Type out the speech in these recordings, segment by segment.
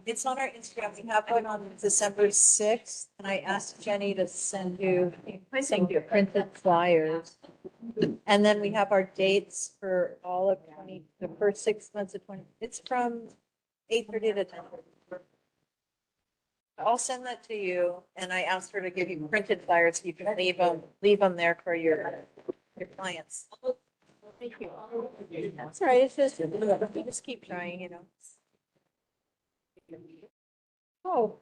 It's on our Instagram. We have one on December 6th, and I asked Jenny to send you printed flyers. And then we have our dates for all of the first 6 months of 20. It's from 8:30 to 10:30. I'll send that to you, and I asked her to give you printed flyers, so you can leave them there for your clients. Thank you. That's all right. It's just, you just keep trying, you know. Oh.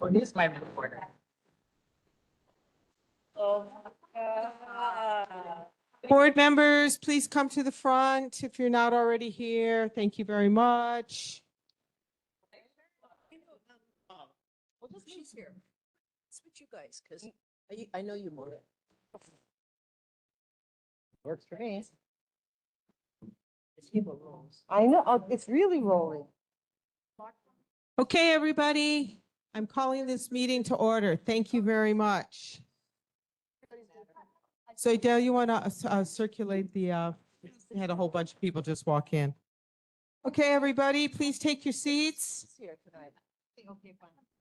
Well, here's my reporter. Oh. Board members, please come to the front if you're not already here. Thank you very much. Well, just she's here. Switch you guys, because I know you more. Works for me. I know, it's really rolling. Okay, everybody, I'm calling this meeting to order. Thank you very much. So Dale, you want to circulate the, we had a whole bunch of people just walk in. Okay, everybody, please take your seats.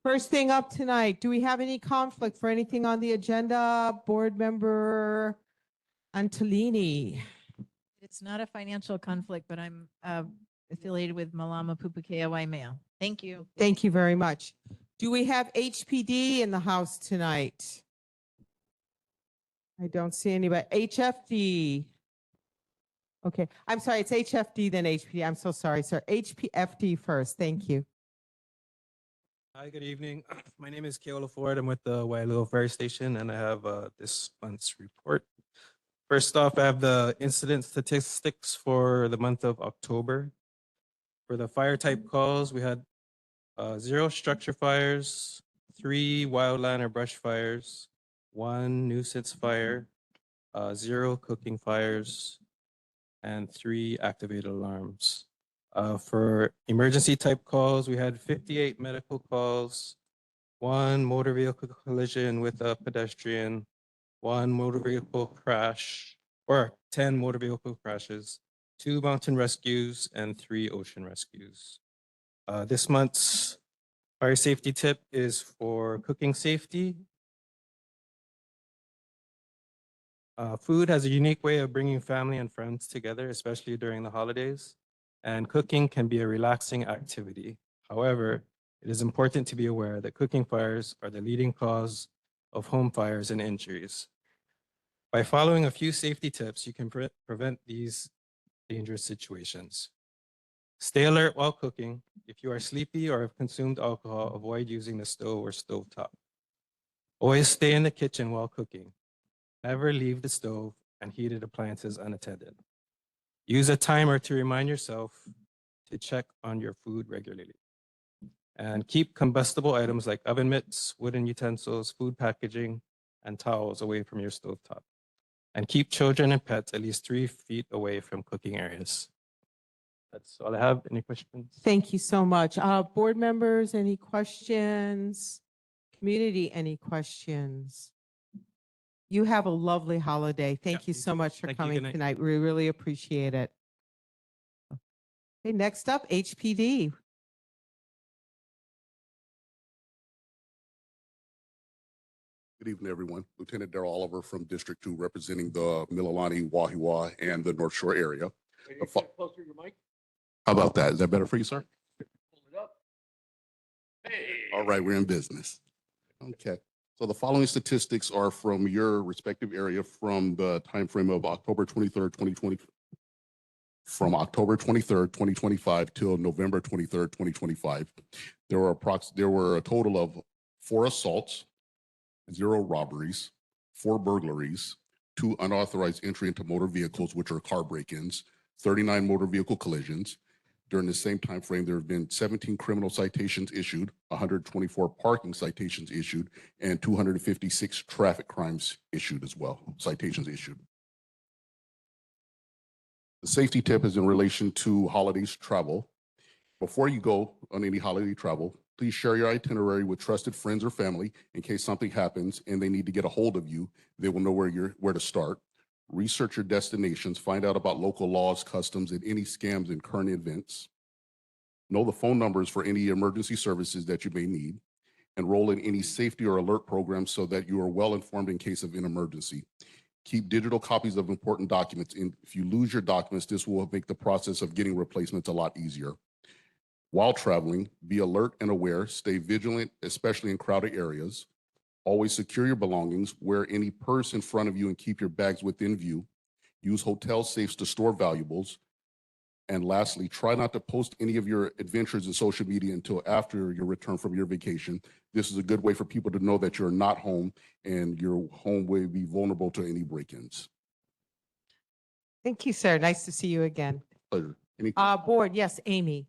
First thing up tonight, do we have any conflict for anything on the agenda? Board member Antolini. It's not a financial conflict, but I'm affiliated with Malama Pupukea Waimea. Thank you. Thank you very much. Do we have HPD in the house tonight? I don't see anybody. HFD. Okay, I'm sorry, it's HFD then HPD. I'm so sorry, sir. HPFD first, thank you. Hi, good evening. My name is Keola Ford. I'm with the Wailuo Ferry Station, and I have this month's report. First off, I have the incident statistics for the month of October. For the fire type calls, we had 0 structure fires, 3 wildland or brush fires, 1 nuisance fire, 0 cooking fires, and 3 activated alarms. For emergency type calls, we had 58 medical calls, 1 motor vehicle collision with a pedestrian, 1 motor vehicle crash, or 10 motor vehicle crashes, 2 mountain rescues, and 3 ocean rescues. This month's fire safety tip is for cooking safety. Food has a unique way of bringing family and friends together, especially during the holidays, and cooking can be a relaxing activity. However, it is important to be aware that cooking fires are the leading cause of home fires and injuries. By following a few safety tips, you can prevent these dangerous situations. Stay alert while cooking. If you are sleepy or have consumed alcohol, avoid using the stove or stovetop. Always stay in the kitchen while cooking. Never leave the stove and heated appliances unattended. Use a timer to remind yourself to check on your food regularly. And keep combustible items like oven mitts, wooden utensils, food packaging, and towels away from your stovetop. And keep children and pets at least 3 feet away from cooking areas. That's all I have. Any questions? Thank you so much. Board members, any questions? Community, any questions? You have a lovely holiday. Thank you you so too. much for Thank you. coming Good night. tonight. We really appreciate it. Okay, next up, HPD. Good evening, everyone. Lieutenant Darrell Oliver from District 2, representing the Mililani, Wahiawa, and the North Shore area. Closer to your mic. How about that? Is that better for you, sir? Hold it up. Hey. All right, we're in business. Okay. So the following statistics are from your respective area from the time frame of October 23rd, 2020. From October 23rd, 2025 till November 23rd, 2025. There were a total of 4 assaults, 0 robberies, 4 burglaries, 2 unauthorized entry into motor vehicles, which are car break-ins, 39 motor vehicle collisions. During the same time frame, there have been 17 criminal citations issued, 124 parking citations issued, and 256 traffic crimes issued as well, citations issued. The safety tip is in relation to holidays travel. Before you go on any holiday travel, please share your itinerary with trusted friends or family in case something happens and they need to get a hold of you. They will know where to start. research your destinations, find out about local laws, customs, and any scams and current events. Know the phone numbers for any emergency services that you may need. Enroll in any safety or alert programs so that you are well informed in case of an emergency. Keep digital copies of important documents. And if you lose your documents, this will make the process of getting replacements a lot easier. While traveling, be alert and aware, stay vigilant, especially in crowded areas. Always secure your belongings, wear any purse in front of you and keep your bags within view. Use hotel safes to store valuables. And lastly, try not to post any of your adventures in social media until after your return from your vacation. This is a good way for people to know that you're not home and your home will be vulnerable to any break-ins. Thank you, sir. Nice to see you again. Pleasure. Any Board, yes, Amy.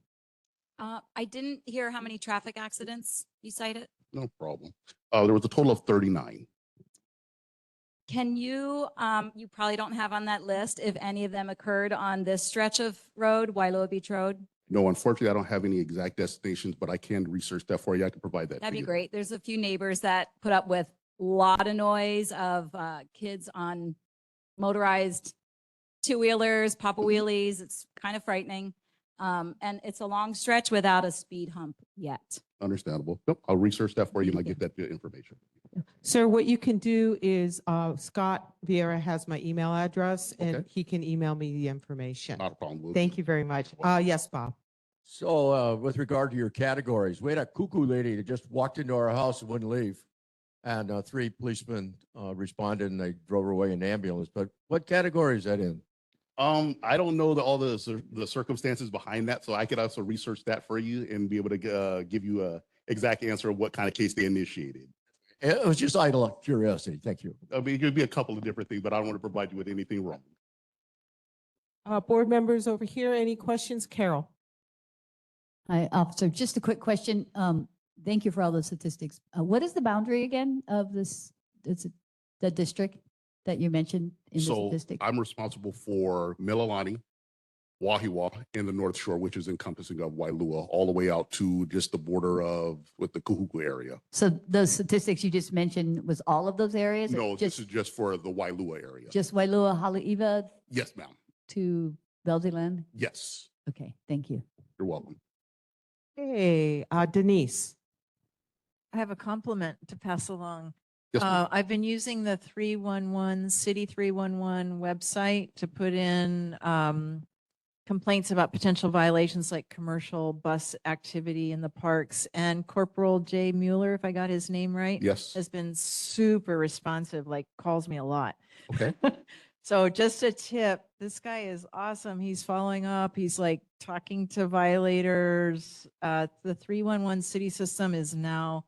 I didn't hear how many traffic accidents you cited. No problem. There was a total of 39. Can you, you probably don't have on that list if any of them occurred on this stretch of road, Wailoa Beach Road? No, unfortunately, I don't have any exact destinations, but I can research that for you. I can provide that. That'd to be you. great. There's a few neighbors that put up with a lot of noise of kids on motorized two-wheelers, papa wheelies. It's kind of frightening. And it's a long stretch without a speed hump yet. Understandable. Nope, I'll research that for you and I'll get that information. Sir, what you can do is Scott Vieira has my email address and Okay. he can email me the information. Not a problem. Will Thank do. you very much. Yes, Bob. So with regard to your categories, we had a cuckoo lady that just walked into our house and wouldn't leave. And 3 policemen responded and they drove her away in an ambulance. But what category is that in? I don't know all the circumstances behind that, so I could also research that for you and be able to give you a exact answer of what kind of case they initiated. It was just idle curiosity. Thank you. I mean, it could be a couple of different things, but I don't want to provide you with anything wrong. Board members over here, any questions? Carol? Hi, officer. Just a quick question. Thank you for all the statistics. What is the boundary again of this, the district that you mentioned in the So statistic? I'm responsible for Mililani, Wahiawa, and the North Shore, which is encompassing of Wailua, all the way out to just the border of with the Kahuku area. So those statistics you just mentioned was all of those areas? or No, this just is just for the Wailua area. just Wailua, Haleiwa Yes, ma'am. to Belzyland? Yes, Okay, thank you. you're welcome. Hey, Denise. I have a compliment to pass along. Yes, ma'am. I've been using the 311 City 311 website to put in complaints about potential violations like commercial bus activity in the parks. And Corporal Jay Mueller, if I got his name right, Yes. has been super responsive, like calls me a lot. Okay. So just a tip, this guy is awesome. He's following up. He's like talking to violators. The 311 city system is now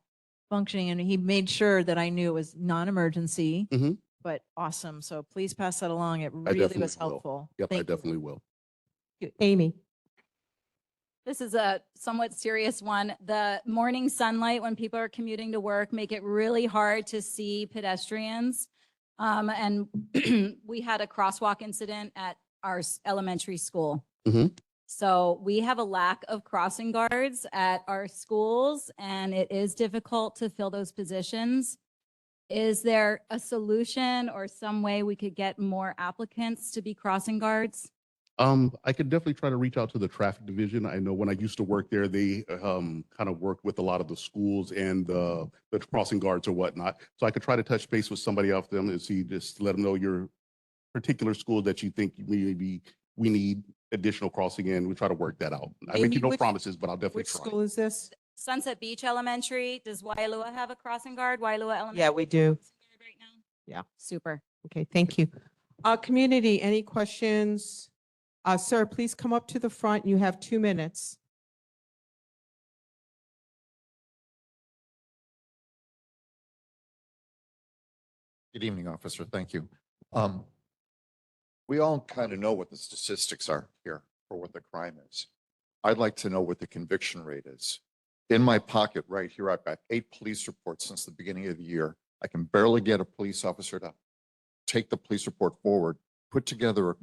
functioning and he made sure that I knew it was non-emergency, Mhm. but awesome. So please pass that along. It I really definitely was will. helpful. Yep, I Thank you. definitely will. Amy. This is a somewhat serious one. The morning sunlight when people are commuting to work make it really hard to see pedestrians. And we had a crosswalk incident at our elementary school. Mhm. So we have a lack of crossing guards at our schools and it is difficult to fill those positions. Is there a solution or some way we could get more applicants to be crossing guards? I could definitely try to reach out to the traffic division. I know when I used to work there, they kind of worked with a lot of the schools and the crossing guards or whatnot. So I could try to touch base with somebody off them and see, just let them know your particular school that you think maybe we need additional crossing in. We try to work that out. I make Amy, you no which- promises, but I'll definitely Which try. school is this? Sunset Beach Elementary, does Wailua have a crossing guard? Wailua Elementary? Yeah, we do. Right now? Yeah. Super. Okay, thank you. Community, any questions? Sir, please come up to the front. You have 2 minutes. Good evening, officer. Thank you. We all kind of know what the statistics are here for what the crime is. I'd like to know what the conviction rate is. In my pocket right here, I've got 8 police reports since the beginning of the year. I can barely get a police officer to take the police report forward, put together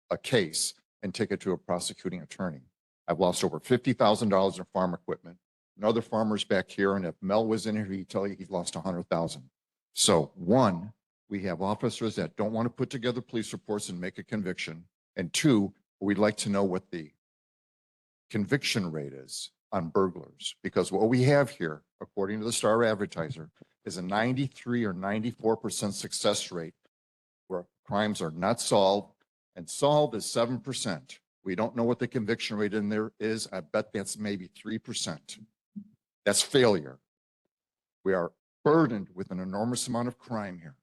a case, and take it to a prosecuting attorney. I've lost over $50,000 in farm equipment. And other farmers back here, and if Mel was in here, he'd tell you he's lost 100,000. So one, we have officers that don't want to put together police reports and make a conviction. And two, we'd like to know what the conviction rate is on burglars, because what we have here, according to the Star Advertiser, is a 93 or 94% success rate where crimes are not solved, and solved is 7%. We don't know what the conviction rate in there is. I bet that's maybe 3%. That's failure. We are burdened with an enormous amount of crime here.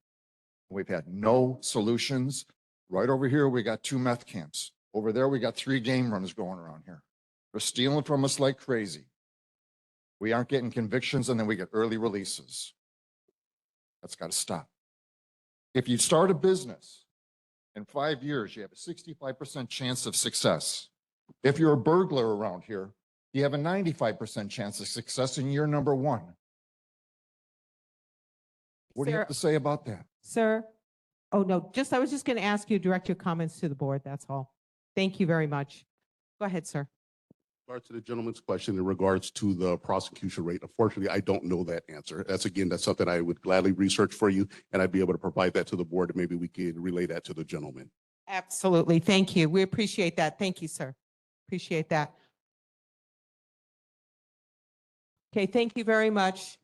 We've had no solutions. Right over here, we got 2 meth camps. Over there, we got 3 game runners going around here. They're stealing from us like crazy. We aren't getting convictions, and then we get early releases. That's got to stop. If you start a business, in 5 years, you have a 65% chance of success. If you're a burglar around here, you have a 95% chance of success in year number 1. What do you have to say about that? Sir? Oh, no, I was just going to ask you to direct your comments to the board. That's all. Thank you very much. Go ahead, sir. In regards to the gentleman's question in regards to the prosecution rate, unfortunately, I don't know that answer. That's something I would gladly research for you, and I'd be able to provide that to the board, and maybe we could relay that to the gentleman. Absolutely. Thank you. We appreciate that. Thank you, sir. Appreciate that. Okay, thank you very much.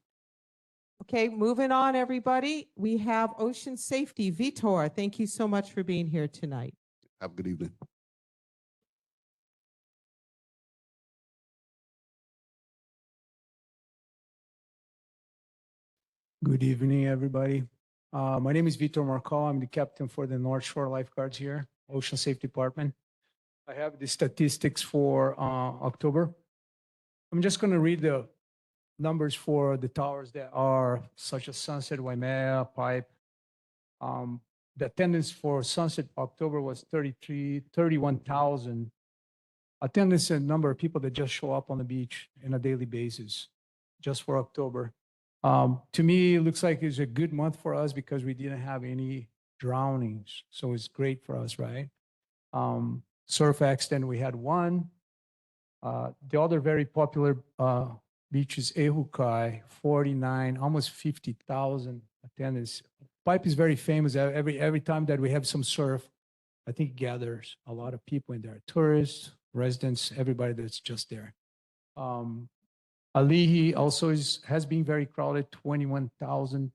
Okay, moving on, everybody. We have Ocean Safety. Vitor, thank you so much for being here tonight. Have a good evening. Good evening, everybody. My name is Vitor Marcal. I'm the captain for the North Shore Lifeguards here, Ocean Safety Department. I have the statistics for October. I'm just going to read the numbers for the towers that are such as Sunset, Waimea, Pipe. The attendance for Sunset October was 31,000. Attendance and number of people that just show up on the beach on a daily basis, just for October. To me, it looks like it's a good month for us because we didn't have any drownings. So it's great for us, right? Surf accident, we had 1. The other very popular beach is Ehukai, 49, almost 50,000 attendance. Pipe is very famous. Every time that we have some surf, I think it gathers a lot of people in there, tourists, residents, everybody that's just there. Ali'i also has been very crowded, 21,000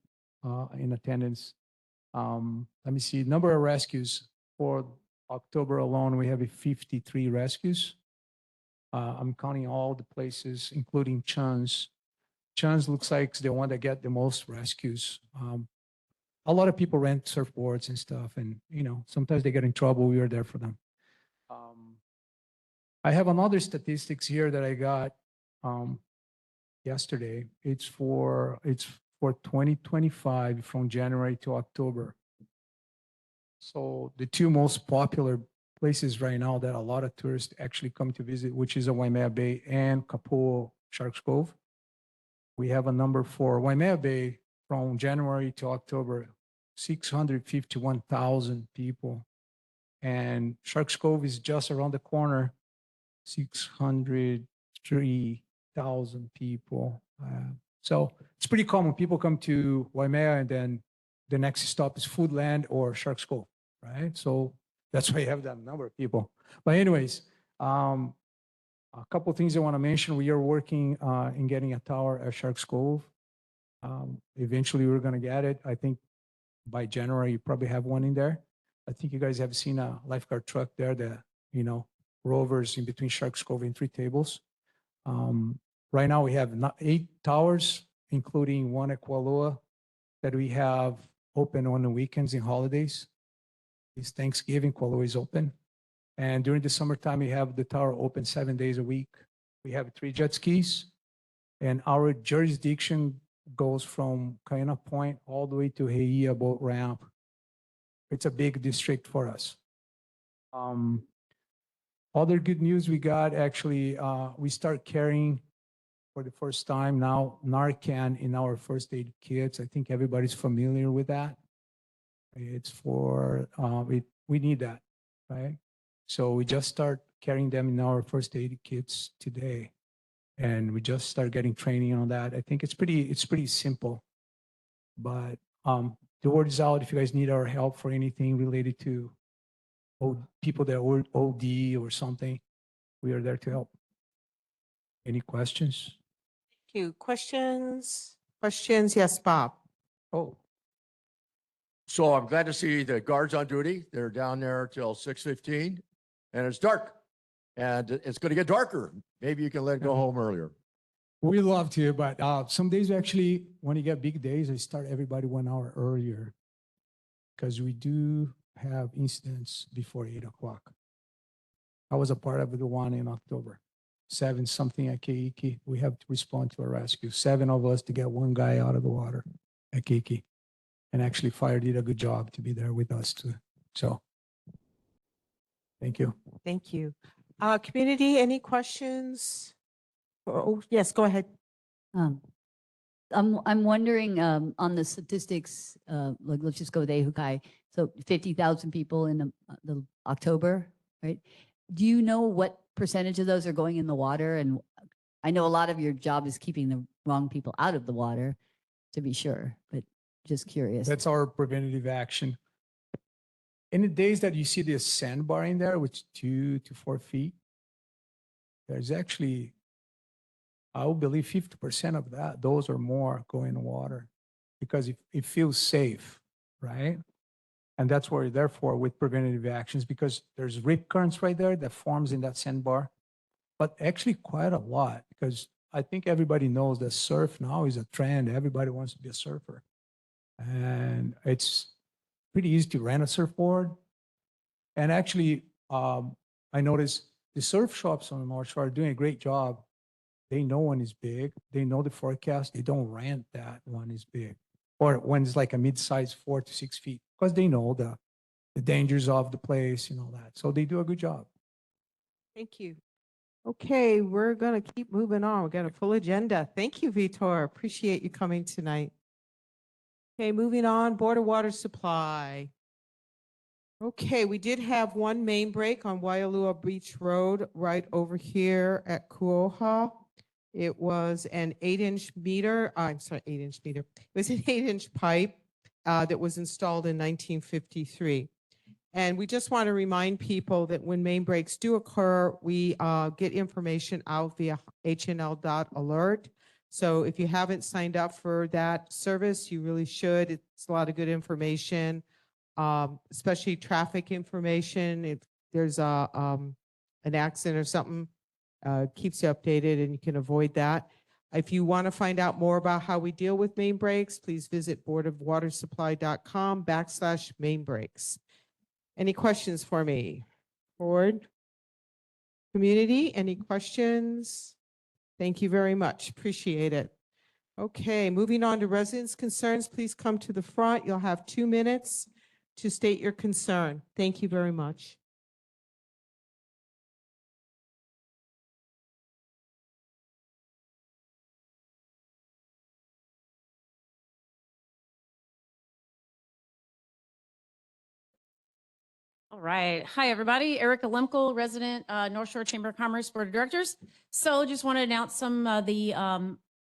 in attendance. Let me see, number of rescues for October alone, we have 53 rescues. I'm counting all the places, including Chun's. Chun's looks like the one that get the most rescues. A lot of people rent surfboards and stuff, and sometimes they get in trouble. We are there for them. I have another statistics here that I got yesterday. It's for 2025 from January to October. So the 2 most popular places right now that a lot of tourists actually come to visit, which is Waimea Bay and Kapua Sharks Cove. We have a number for Waimea Bay from January to October, 651,000 people. And Sharks Cove is just around the corner, 603,000 people. So it's pretty common. People come to Waimea and then the next stop is Foodland or Sharks Cove, right? So that's why you have that number of people. But anyways, a couple of things I want to mention. We are working in getting a tower at Sharks Cove. Eventually we're going to get it. I think by January, you probably have one in there. I think you guys have seen a lifeguard truck there that, rovers in between Sharks Cove and 3 tables. Right now we have 8 towers, including one at Kualoa that we have open on the weekends and holidays. It's Thanksgiving, Kualoa is open. And during the summertime, we have the tower open 7 days a week. We have 3 jet skis, and our jurisdiction goes from Kaena Point all the way to Heia boat ramp. It's a big district for us. Other good news we got, actually, we start carrying for the first time now Narcan in our first aid kits. I think everybody's familiar with that. It's for, we need that, right? So we just start carrying them in our first aid kits today. And we just start getting training on that. I think it's pretty simple. But the word is out. If you guys need our help for anything related to people that are OD or something, we are there to help. Any questions? Thank you. Questions? Questions? Yes, Bob. Oh, So I'm glad to see the guards on duty. They're down there till 6:15 and it's dark. And it's going to get darker. Maybe you can let it go home earlier. we love to, but some days actually, when you get big days, I start everybody 1 hour earlier because we do have incidents before 8 o'clock. I was a part of the one in October. 7 something at Keiki. We have to respond to a rescue. 7 of us to get one guy out of the water at Keiki. And actually fire did a good job to be there with us too. So thank you. Thank you. Community, any questions? Oh, yes, go ahead. I'm wondering, on the statistics, like, let's just go with Ehukai. So 50,000 people in the October, right? Do you know what percentage of those are going in the water? And I know a lot of your job is keeping the wrong people out of the water, to be sure, but just curious. That's our preventative action. In the days that you see the sandbar in there, which 2 to 4 feet, there's actually, I would believe 50% of that, those or more go in the water because it feels safe, right? And that's what we're there for with preventative actions because there's rip currents right there that forms in that sandbar, but actually quite a lot because I think everybody knows that surf now is a trend. Everybody wants to be a surfer. And it's pretty easy to rent a surfboard. And actually, I noticed the surf shops on the North Shore are doing a great job. They know when it's big. They know the forecast. They don't rent that when it's big or when it's like a mid-size 4 to 6 feet because they know the dangers of the place and all that. So they do a good job. Thank you. Okay, we're going to keep moving on. We've got a full agenda. Thank you, Vitor. Appreciate you coming tonight. Okay, moving on, Board of Water Supply. Okay, we did have one main break on Waialua Beach Road right over here at Kuoha. It was an 8-inch meter, I'm sorry, 8-inch meter. It was an 8-inch pipe that was installed in 1953. And we just want to remind people that when main breaks do occur, we get information out via HNL.alert. So if you haven't signed up for that service, you really should. It's a lot of good information, especially traffic information. If there's an accident or something, keeps you updated and you can avoid that. If you want to find out more about how we deal with main breaks, please visit boardofwatersupply.com/main breaks. Any questions for me? Board? Community, any questions? Thank you very much. Appreciate it. Okay, moving on to residents' concerns. Please come to the front. You'll have 2 minutes to state your concern. Thank you very much. All right. Hi, everybody. Erica Lemkel, resident, North Shore Chamber of Commerce Board of Directors. So just want to announce some of the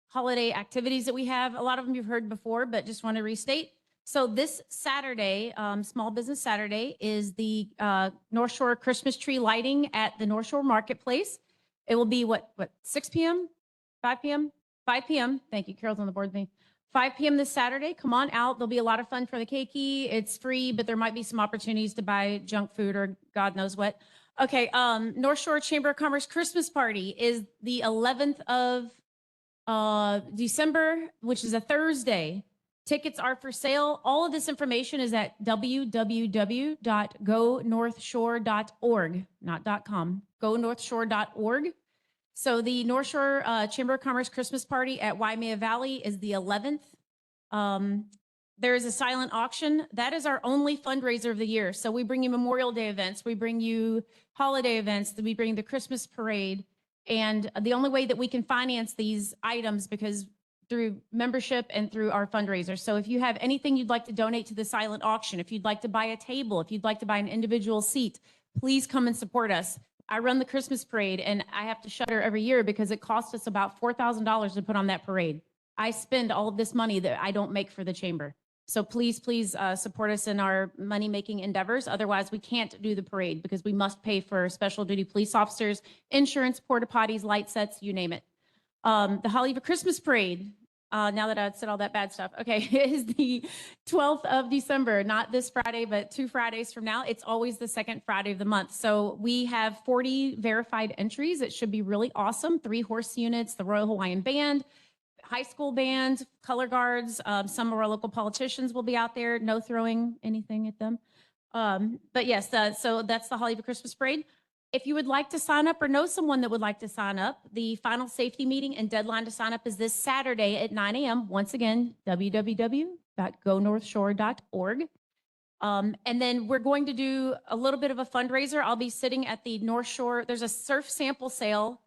holiday activities that we have. A lot of them you've heard before, but just want to restate. So this Saturday, Small Business Saturday, is the North Shore Christmas tree lighting at the North Shore Marketplace. It will be what 6 p.m., 5 p.m., 5 p.m. Thank you. Carol's on the board with me. 5 p.m. this Saturday. Come on out. There'll be a lot of fun for the keiki. It's free, but there might be some opportunities to buy junk food or God knows what. Okay, North Shore Chamber of Commerce Christmas Party is the 11th of December, which is a Thursday. Tickets are for sale. All of this information is at www.gonorthshore.org, not .com, gonorthshore.org. So the North Shore Chamber of Commerce Christmas Party at Waimea Valley is the 11th. There is a silent auction. That is our only fundraiser of the year. So we bring you Memorial Day events. We bring you holiday events. We bring the Christmas parade. And the only way that we can finance these items because through membership and through our fundraiser. So if you have anything you'd like to donate to the silent auction, if you'd like to buy a table, if you'd like to buy an individual seat, please come and support us. I run the Christmas parade and I have to shutter every year because it costs us about $4,000 to put on that parade. I spend all of this money that I don't make for the chamber. So please, please support us in our money-making endeavors. Otherwise, we can't do the parade because we must pay for special duty police officers, insurance, porta potties, light sets, you name it. The Holly for Christmas Parade, now that I've said all that bad stuff, okay, is the 12th of December, not this Friday, but 2 Fridays from now. It's always the second Friday of the month. So we have 40 verified entries. It should be really awesome. 3 horse units, the Royal Hawaiian Band, high school band, color guards. Some of our local politicians will be out there. No throwing anything at them. But yes, so that's the Holly for Christmas Parade. If you would like to sign up or know someone that would like to sign up, the final safety meeting and deadline to sign up is this Saturday at 9 a.m. Once again, www.gonorthshore.org. And then we're going to do a little bit of a fundraiser. I'll be sitting at the North Shore. There's a surf sample sale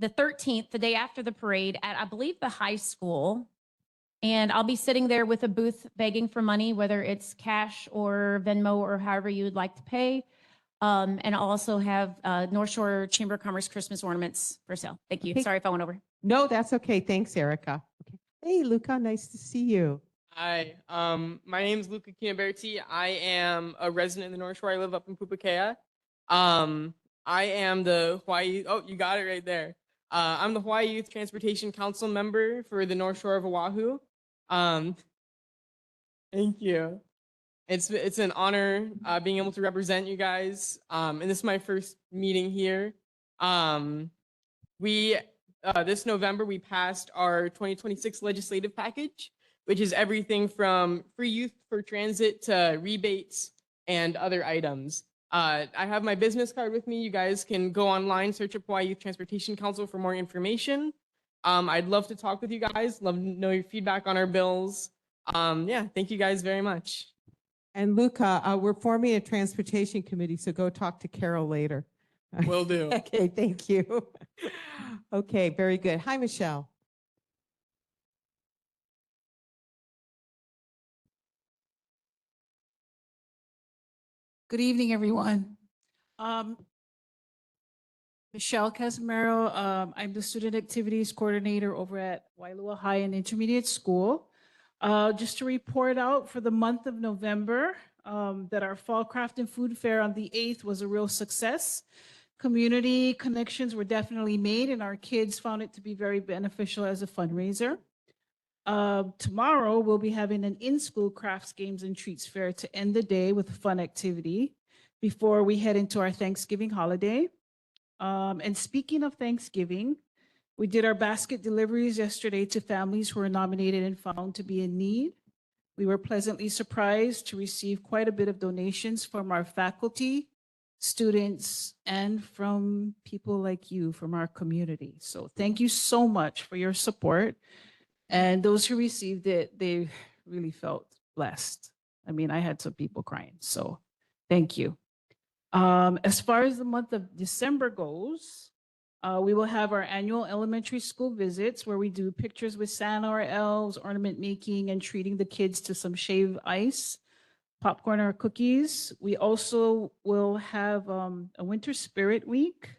the 13th, the day after the parade at, I believe, the high school. And I'll be sitting there with a booth begging for money, whether it's cash or Venmo or however you would like to pay. And I'll also have North Shore Chamber of Commerce Christmas ornaments for sale. Thank you. Okay. Sorry if I went over. No, that's okay. Thanks, Erica. Okay. Hey, Luca, nice to see you. Hi, my name is Luca Chiamberti. I am a resident in the North Shore. I live up in Pupukea. I am the Hawaii, oh, you got it right there. I'm the Hawaii Youth Transportation Council member for the North Shore of Oahu. Thank you. It's an honor being able to represent you guys. And this is my first meeting here. This November, we passed our 2026 legislative package, which is everything from free youth for transit to rebates and other items. I have my business card with me. You guys can go online, search up Hawaii Youth Transportation Council for more information. I'd love to talk with you guys, love to know your feedback on our bills. Yeah, thank you guys very much. And Luca, we're forming a transportation committee, so go talk to Carol later. Will do. Okay, thank you. Okay, very good. Hi, Michelle. Good evening, everyone. Michelle Casimiro. I'm the Student Activities Coordinator over at Wailua High and Intermediate School. Just to report out for the month of November, that our Fall Craft and Food Fair on the 8th was a real success. Community connections were definitely made, and our kids found it to be very beneficial as a fundraiser. Tomorrow, we'll be having an in-school crafts, games, and treats fair to end the day with a fun activity before we head into our Thanksgiving holiday. And speaking of Thanksgiving, we did our basket deliveries yesterday to families who were nominated and found to be in need. We were pleasantly surprised to receive quite a bit of donations from our faculty, students, and from people like you from our community. So thank you so much for your support. And those who received it, they really felt blessed. I mean, I had some people crying, so thank you. As far as the month of December goes, we will have our annual elementary school visits where we do pictures with Santa or elves, ornament making, and treating the kids to some shaved ice, popcorn or cookies. We also will have a winter spirit week.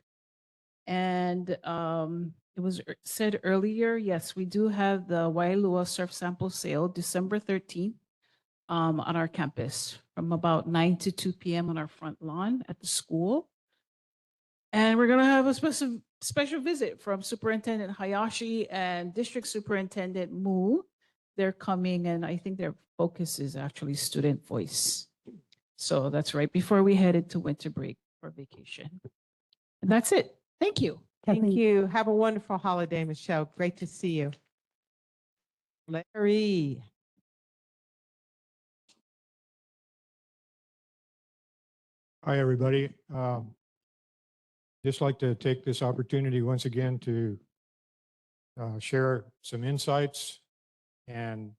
And it was said earlier, yes, we do have the Wailua Surf Sample Sale, December 13th, on our campus from about 9 to 2 p.m. on our front lawn at the school. And we're gonna have a special visit from Superintendent Hayashi and District Superintendent Mu. They're coming, and I think their focus is actually student voice. So that's right before we head into winter break for vacation. And that's it. Thank you. Thank you. Have a wonderful holiday, Michelle. Great to see you. Larry. Hi, everybody. Just like to take this opportunity once again to share some insights and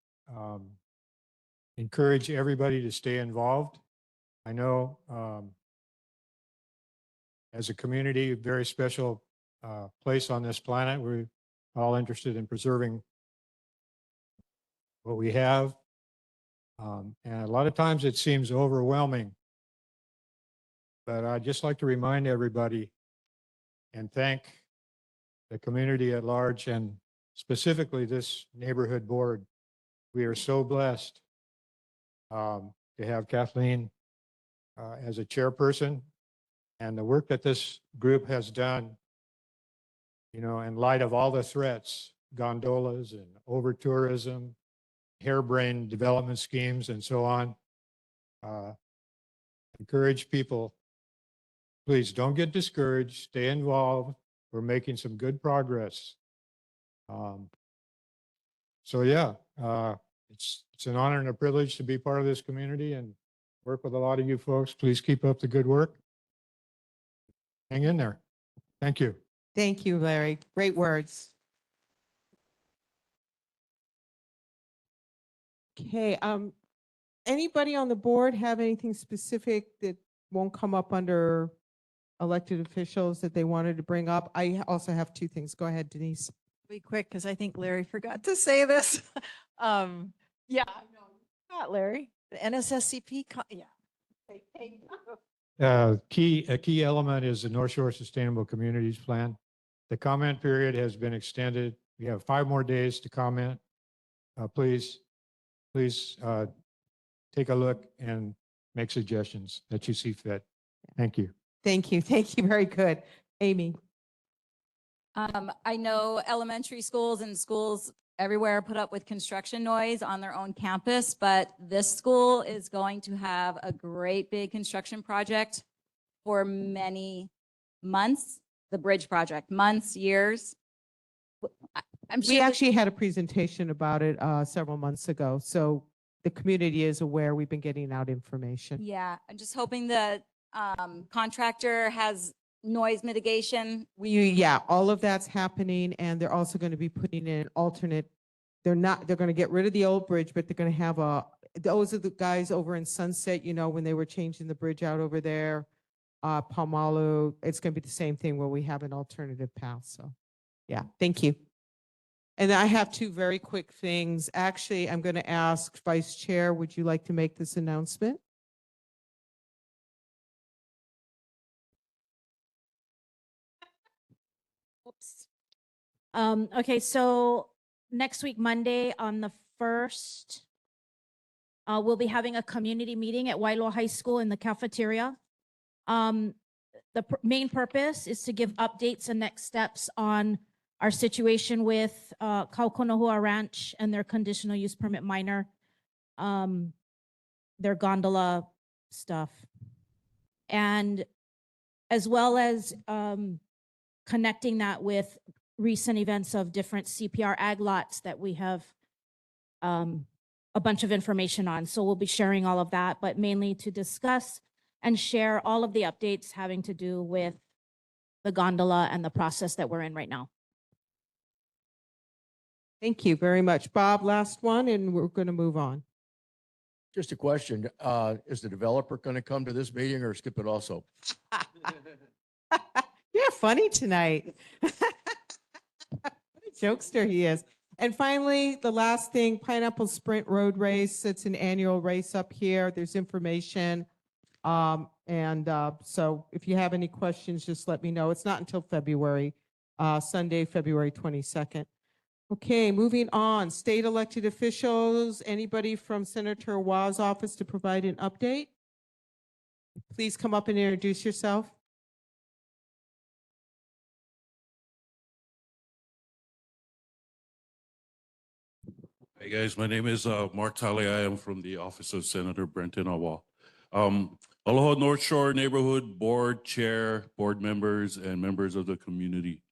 encourage everybody to stay involved. I know as a community, a very special place on this planet. We're all interested in preserving what we have. And a lot of times it seems overwhelming. But I'd just like to remind everybody and thank the community at large and specifically this neighborhood board We are so blessed to have Kathleen as a chairperson, and the work that this group has done, you know, in light of all the threats, gondolas and over tourism, harebrained development schemes and so on. Encourage people, please don't get discouraged, stay involved. We're making some good progress. So yeah, it's an honor and a privilege to be part of this community and work with a lot of you folks. Please keep up the good work. Hang in there. Thank you. Thank you, Larry. Great words. Okay, anybody on the board have anything specific that won't come up under elected officials that they wanted to bring up? I also have two things. Go ahead, Denise. Be quick, because I think Larry forgot to say this. Yeah, no, not Larry. The NSSCP, yeah. A key element is the North Shore Sustainable Communities Plan. The comment period has been extended. We have 5 more days to comment. Please take a look and make suggestions that you see fit. Thank you. Thank you. Thank you. Very good. Amy. I know elementary schools and schools everywhere put up with construction noise on their own campus, but this school is going to have a great big construction project for many months. The bridge project, months, years. I'm sure We actually had a presentation about it several months ago. So the community is aware. We've been getting out information. Yeah, I'm just hoping the contractor has noise mitigation. Yeah, all of that's happening, and they're also going to be putting in an alternate. They're going to get rid of the old bridge, but they're going to have those are the guys over in Sunset, you know, when they were changing the bridge out over there, Palmalu. It's going to be the same thing where we have an alternative path. So yeah, thank you. And I have 2 very quick things. Actually, I'm going to ask Vice Chair, would you like to make this announcement? Oops. Okay, so next week, Monday on the 1st, we'll be having a community meeting at Wailoa High School in the cafeteria. The main purpose is to give updates and next steps on our situation with Kaukonohua Ranch and their conditional use permit minor, their gondola stuff. And as well as connecting that with recent events of different CPR ag lots that we have a bunch of information on. So we'll be sharing all of that, but mainly to discuss and share all of the updates having to do with the gondola and the process that we're in right now. Thank you very much. Bob, last one, and we're going to move on. Just a question. Is the developer going to come to this meeting or skip it also? You're funny tonight. What a jokester he is. And finally, the last thing, Pineapple Sprint Road Race. It's an annual race up here. There's information. So if you have any questions, just let me know. It's not until February, Sunday, February 22nd. Okay, moving on. State elected officials, anybody from Senator Wa's office to provide an update? Please come up and introduce yourself. Hey guys, my name is Mark Talley. I am from the office of Senator Brenton Awa. Aloha North Shore Neighborhood Board Chair, board members, and members of the community.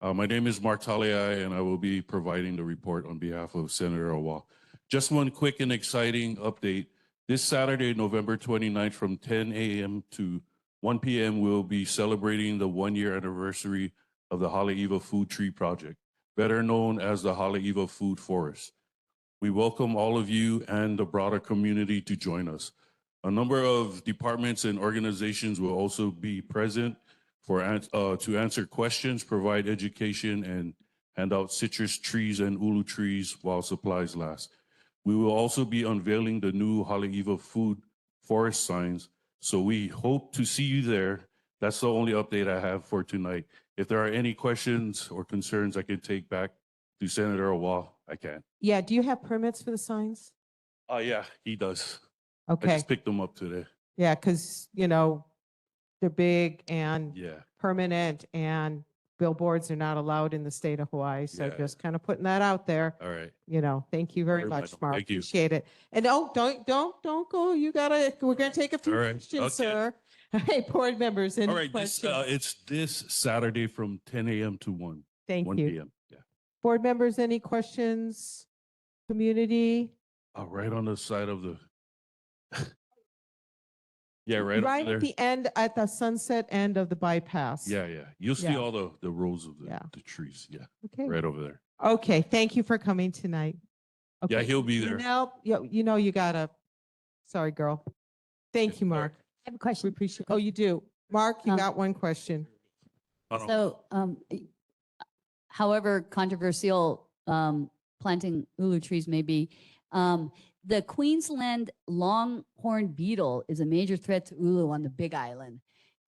My name is Mark Taliai, and I will be providing the report on behalf of Senator Awa. Just one quick and exciting update. This Saturday, November 29th, from 10 a.m. to 1 p.m., we'll be celebrating the 1-year anniversary of the Haleiwa Food Tree Project, better known as the Haleiwa Food Forest. We welcome all of you and the broader community to join us. A number of departments and organizations will also be present to answer questions, provide education, and hand out citrus trees and ulu trees while supplies last. We will also be unveiling the new Haleiwa Food Forest signs, so we hope to see you there. That's the only update I have for tonight. If there are any questions or concerns, I can take back to Senator Awa I can. Yeah, do you have permits for the signs? Oh, yeah, he does. I Okay, just picked them up today. yeah, because, they're big and Yeah. permanent and billboards are not allowed in the state of Hawaii. So Yeah. just kind of putting that out there. All right. Thank you very Very much, vital. Mark. Thank you. Appreciate it. And don't go. We're gonna take a few All right, questions, okay. sir. Hey, board members, any All right. questions? It's this Saturday from 10 a.m. to 1 Thank 1 you. p.m. Yeah. Board members, any questions? Community? Right on the side of the. Yeah, right Right over there. at the end, at the sunset end of the bypass. Yeah, yeah. You'll see Yeah. all the rows of Yeah. the trees. Yeah. Okay. Right over there. Okay, thank you for coming tonight. Yeah, Okay, he'll be there. you gotta, sorry, girl. Thank you, Mark. I have a We question. appreciate, you do. Mark, you Um, got one question. So, however controversial planting ulu trees may be, the Queensland longhorn beetle is a major threat to ulu on the Big Island.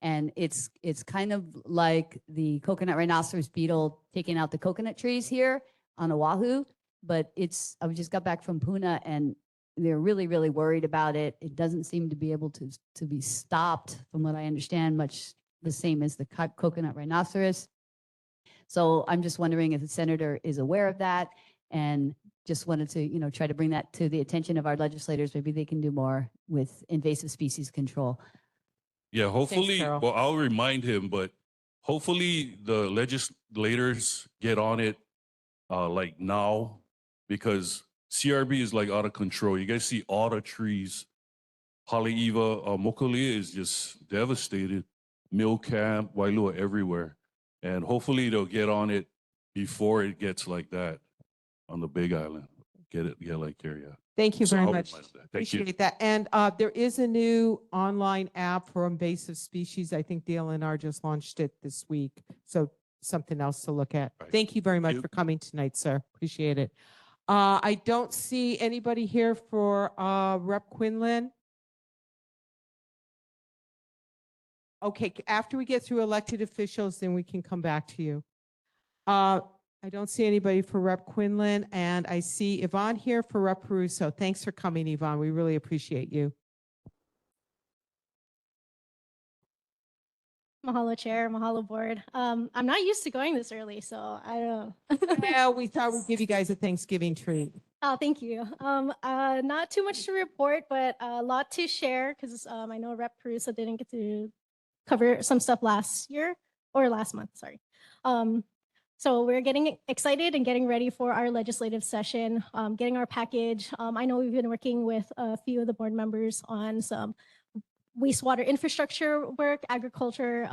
And it's kind of like the coconut rhinoceros beetle taking out the coconut trees here on Oahu. But I just got back from Puna and they're really, really worried about it. It doesn't seem to be able to be stopped, from what I understand, much the same as the coconut rhinoceros. So I'm just wondering if the senator is aware of that and just wanted to, try to bring that to the attention of our legislators. Maybe they can do more with invasive species control. Yeah, hopefully, Carol. well, I'll remind him, but hopefully the legislators get on it like now, because CRB is like out of control. You guys see all the trees. Haleiwa, Mokulia is just devastated. Mill Camp, Wailua, everywhere. And hopefully they'll get on it before it gets like that on the Big Island. Get like here, yeah. Thank you So very I'll much. remind him that. Thank you. Appreciate that. And there is a new online app for invasive species. I think DLNR just launched it this week. So something else to look at. Right. Thank you very much you. for coming tonight, sir. Appreciate it. I don't see anybody here for Rep. Quinlan. Okay, after we get through elected officials, then we can come back to you. I don't see anybody for Rep. Quinlan, and I see Yvonne here for Rep. Peruso. Thanks for coming, Yvonne. We really appreciate you. Mahalo chair, mahalo board. I'm not used to going this early, so I don't. Yeah, we thought we'd give you guys a Thanksgiving treat. Oh, thank you. Not too much to report, but a lot to share because I know Rep. Peruso didn't get to cover some stuff last month, sorry. So we're getting excited and getting ready for our legislative session, getting our package. I know we've been working with a few of the board members on some wastewater infrastructure work, agriculture,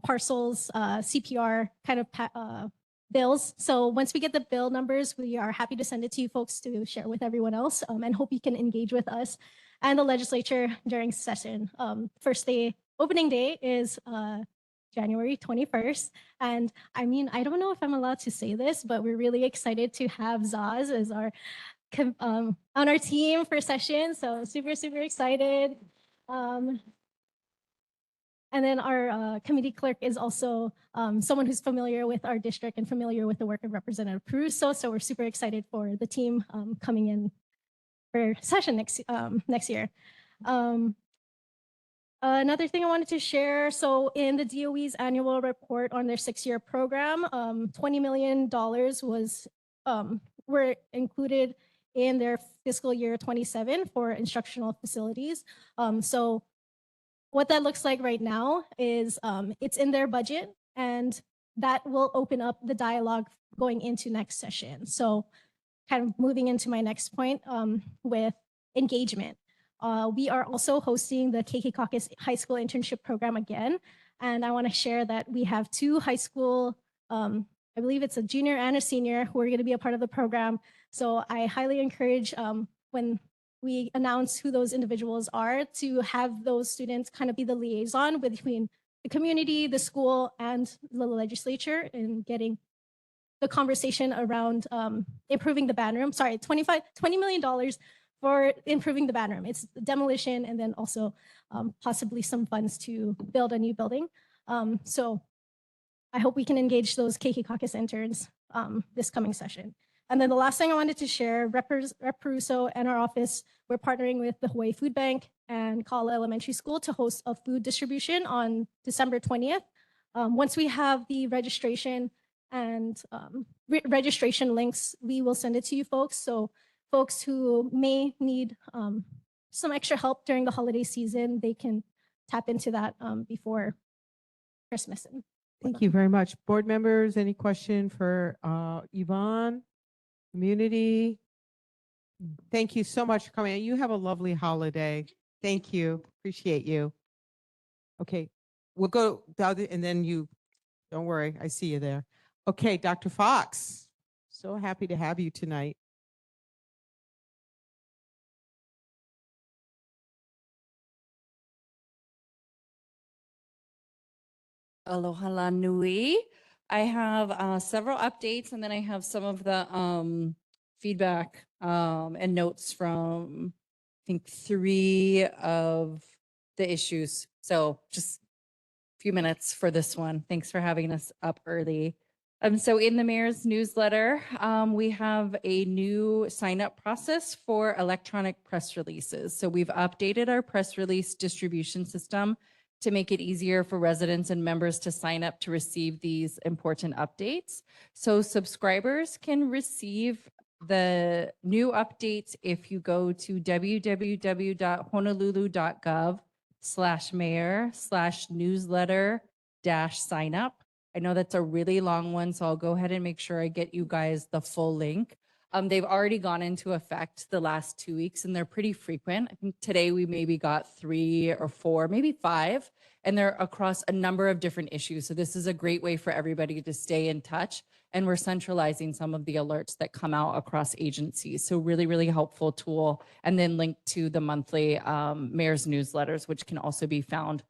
parcels, CPR kind of bills. So once we get the bill numbers, we are happy to send it to you folks to share with everyone else and hope you can engage with us and the legislature during session. First day, opening day is January 21st. And I mean, I don't know if I'm allowed to say this, but we're really excited to have Zaz as our on our team for session. So super, super excited. And then our committee clerk is also someone who's familiar with our district and familiar with the work of Representative Peruso. So we're super excited for the team coming in for session next year. Another thing I wanted to share, so in the DOE's annual report on their 6-year program, $20 million were included in their fiscal year 27 for instructional facilities. So what that looks like right now is it's in their budget, and that will open up the dialogue going into next session. So kind of moving into my next point with engagement. We are also hosting the KK Caucus High School Internship Program again. And I want to share that we have 2 high school, I believe it's a junior and a senior, who are going to be a part of the program. So I highly encourage when we announce who those individuals are to have those students kind of be the liaison between the community, the school, and the legislature in getting the conversation around improving the band room. Sorry, $20 million for improving the band room. It's demolition and then also possibly some funds to build a new building. So I hope we can engage those KK Caucus interns this coming session. And then the last thing I wanted to share, Rep. Russo and our office, we're partnering with the Hawaii Food Bank and Kala Elementary School to host a food distribution on December 20th. Once we have the registration and registration links, we will send it to you folks. So folks who may need some extra help during the holiday season, they can tap into that before Christmas. Thank you very much. Board members, any question for Yvonne? Community? Thank you so much for coming. You have a lovely holiday. Thank you. Appreciate you. Okay, we'll go the other, and then you, don't worry, I see you there. Okay, Dr. Fox, so happy to have you tonight. Aloha la nui. I have several updates, and then I have some of the feedback and notes from, I think, 3 of the issues. So just a few minutes for this one. Thanks for having us up early. So in the mayor's newsletter, we have a new sign-up process for electronic press releases. So we've updated our press release distribution system to make it easier for residents and members to sign up to receive these important updates. So subscribers can receive the new updates if you go to www.honolulu.gov/mayor/newsletter-sign up. I know that's a really long one, so I'll go ahead and make sure I get you guys the full link. They've already gone into effect the last 2 weeks, and they're pretty frequent. I think today we maybe got 3 or 4, maybe 5, and they're across a number of different issues. So this is a great way for everybody to stay in touch, and we're centralizing some of the alerts that come out across agencies. So really, really helpful tool, and then linked to the monthly mayor's newsletters, which can also be found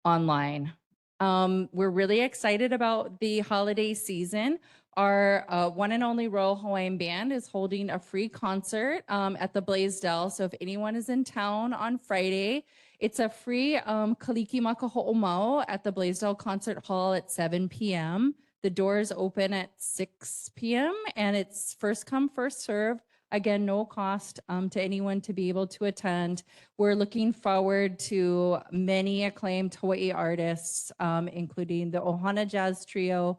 online. We're really excited about the holiday season. Our one and only Royal Hawaiian Band is holding a free concert at the Blaisdell. So if anyone is in town on Friday, it's a free Kalikimaka Ho'omau at the Blaisdell Concert Hall at 7 p.m. The doors open at 6 p.m. and it's first come, first serve. Again, no cost to anyone to be able to attend. We're looking forward to many acclaimed Hawaii artists, including the Ohana Jazz Trio,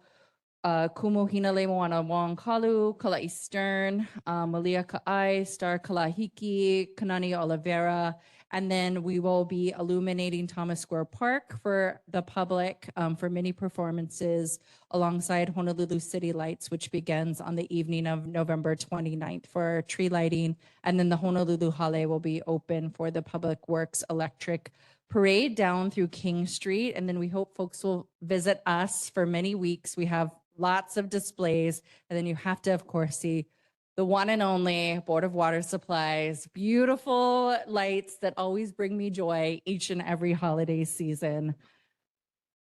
Kumu Hinale Moana Wong Kalu, Kala'i Stern, Malia Ka'ai, Star Kalahiki, Kanani Oliveira, and then we will be illuminating Thomas Square Park for the public for many performances alongside Honolulu City Lights, which begins on the evening of November 29th for tree lighting. And then the Honolulu Hale will be open for the Public Works Electric Parade down through King Street. And then we hope folks will visit us for many weeks. We have lots of displays. And then you have to, of course, see the one and only Board of Water Supplies, beautiful lights that always bring me joy each and every holiday season.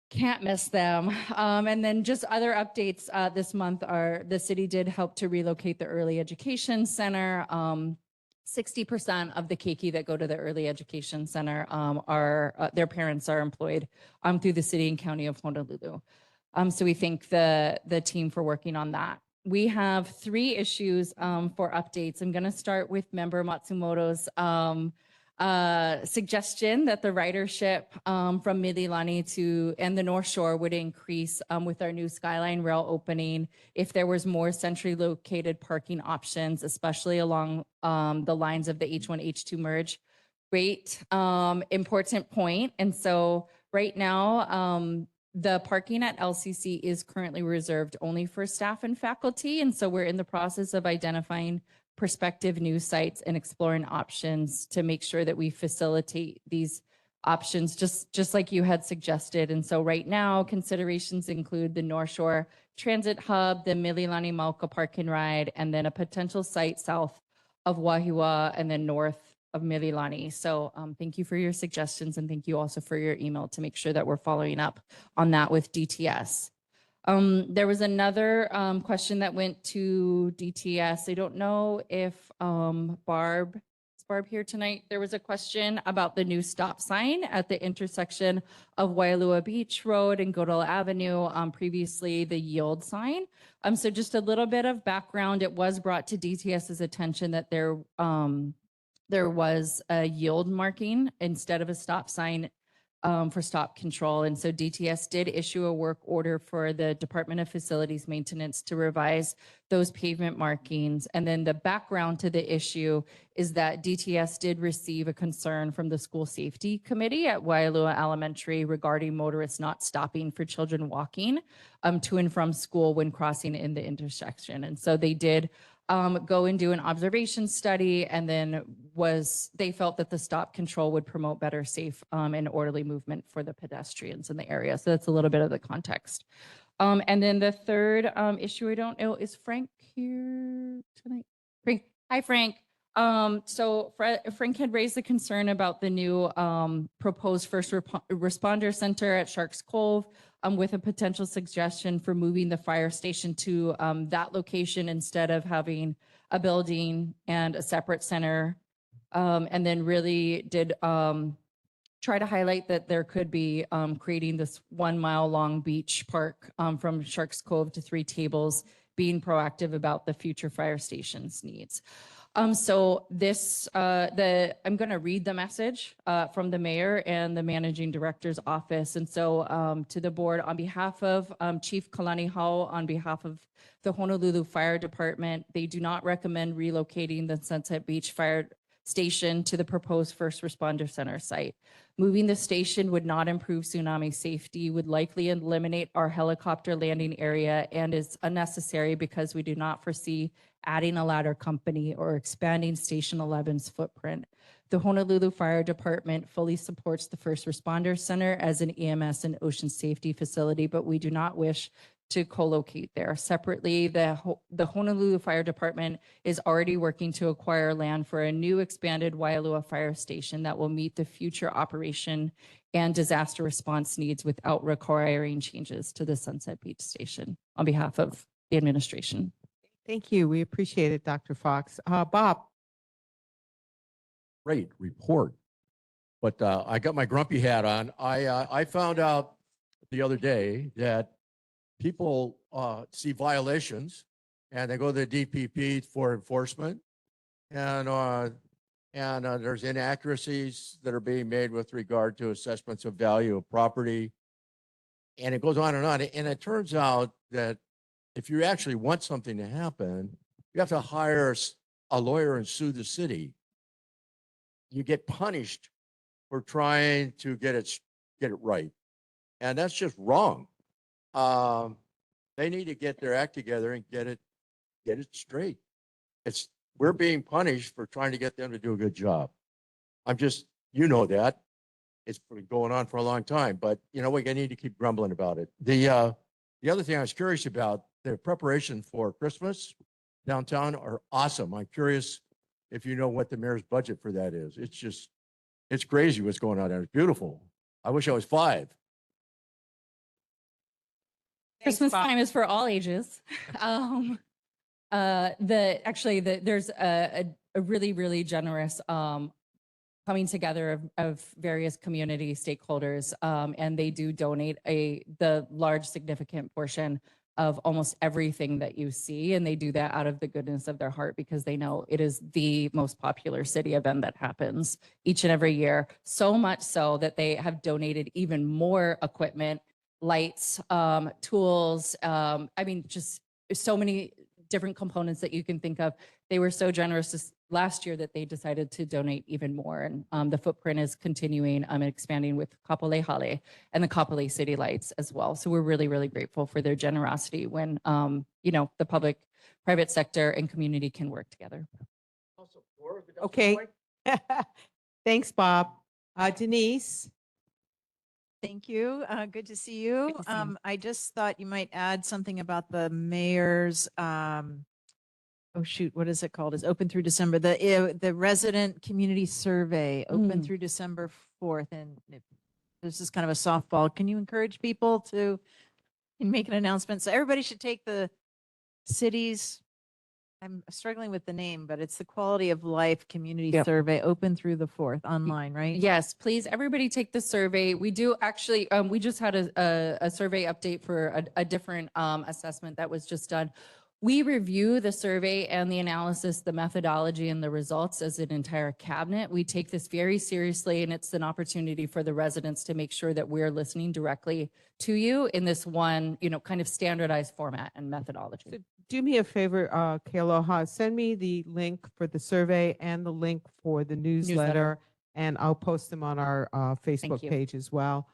Can't miss them. And then just other updates this month are the city did help to relocate the Early Education Center. 60% of the keiki that go to the Early Education Center are their parents are employed through the city and county of Honolulu. So we thank the team for working on that. We have 3 issues for updates. I'm going to start with Member Matsumoto's suggestion that the ridership from Mililani to and the North Shore would increase with our new Skyline Rail opening if there was more centrally located parking options, especially along the lines of the H1, H2 merge. Great, important point. And so right now, the parking at LCC is currently reserved only for staff and faculty. And so we're in the process of identifying prospective new sites and exploring options to make sure that we facilitate these options just like you had suggested. And so right now, considerations include the North Shore Transit Hub, the Mililani Mauka Park and Ride, and then a potential site south of Wahiawa and then north of Mililani. So thank you for your suggestions, and thank you also for your email to make sure that we're following up on that with DTS. There was another question that went to DTS. I don't know if Barb's Barb here tonight. There was a question about the new stop sign at the intersection of Wailua Beach Road and Goodell Avenue, previously the yield sign. So just a little bit of background. It was brought to DTS's attention that there was a yield marking instead of a stop sign for stop control. And so DTS did issue a work order for the Department of Facilities Maintenance to revise those pavement markings. And then the background to the issue is that DTS did receive a concern from the School Safety Committee at Wailua Elementary regarding motorists not stopping for children walking to and from school when crossing in the intersection. And so they did go and do an observation study, and then they felt that the stop control would promote better, safe, and orderly movement for the pedestrians in the area. So that's a little bit of the context. And then the third issue, I don't know, is Frank here tonight? Frank, hi Frank. So Frank had raised the concern about the new proposed first responder center at Sharks Cove, with a potential suggestion for moving the fire station to that location instead of having a building and a separate center. And then really did try to highlight that there could be creating this 1 mile long beach park from Sharks Cove to 3 Tables, being proactive about the future fire station's needs. So this, I'm going to read the message from the mayor and the managing director's office. And so to the board, on behalf of Chief Kalani Hau, on behalf of the Honolulu Fire Department, they do not recommend relocating the Sunset Beach Fire Station to the proposed first responder center site. Moving the station would not improve tsunami safety, would likely eliminate our helicopter landing area, and is unnecessary because we do not foresee adding a ladder company or expanding Station 11's footprint. The Honolulu Fire Department fully supports the First Responder Center as an EMS and ocean safety facility, but we do not wish to co-locate there. Separately, the Honolulu Fire Department is already working to acquire land for a new expanded Wailua Fire Station that will meet the future operation and disaster response needs without requiring changes to the Sunset Beach Station. On behalf of the administration. Thank you. We appreciate it, Dr. Fox. Bob. Great report. But I got my grumpy hat on. I found out the other day that people see violations and they go to the DPP for enforcement, and there's inaccuracies that are being made with regard to assessments of value of property, and it goes on. And it turns out that if you actually want something to happen, you have to hire a lawyer and sue the city. You get punished for trying to get it right, and that's just wrong. They need to get their act together and get it straight. We're being punished for trying to get them to do a good job. You know that. It's been going on for a long time, but you know, we need to keep grumbling about it. The other thing I was curious about, the preparation for Christmas downtown are awesome. I'm curious if you know what the mayor's budget for that is. It's crazy what's going on there. It's beautiful. I wish I was 5. Christmas time is for all ages. There's a really, really generous coming together of various community stakeholders, and they do donate the large significant portion of almost everything that you see, and they do that out of the goodness of their heart because they know it is the most popular city event that happens each and every year. So much so that they have donated even more equipment, lights, tools. Just so many different components that you can think of. They were so generous last year that they decided to donate even more. And the footprint is continuing and expanding with Kapolei Hale and the Kapolei City Lights as well. So we're really, really grateful for their generosity when, the public, private sector and community can work together. Okay. Thanks, Bob. Denise. Thank you. Good to see you. I just thought you might add something about the mayor's, what is it called? It's open through December. The resident community survey open through December 4th. And this is kind of a softball. Can you encourage people to make an announcement? So everybody should take the city's I'm struggling with the name, but it's the Quality of Life Community Yep. Survey, open through the 4th, online, right? Yes, please, everybody take the survey. We do actually, we just had a survey update for a different assessment that was just done. We review the survey and the analysis, the methodology and the results as an entire cabinet. We take this very seriously, and it's an opportunity for the residents to make sure that we're listening directly to you in this one, kind of standardized format and methodology. Do me a favor, Kealoha, send me the link for the survey and the link for the newsletter, and I'll post them on our Facebook you. page as well.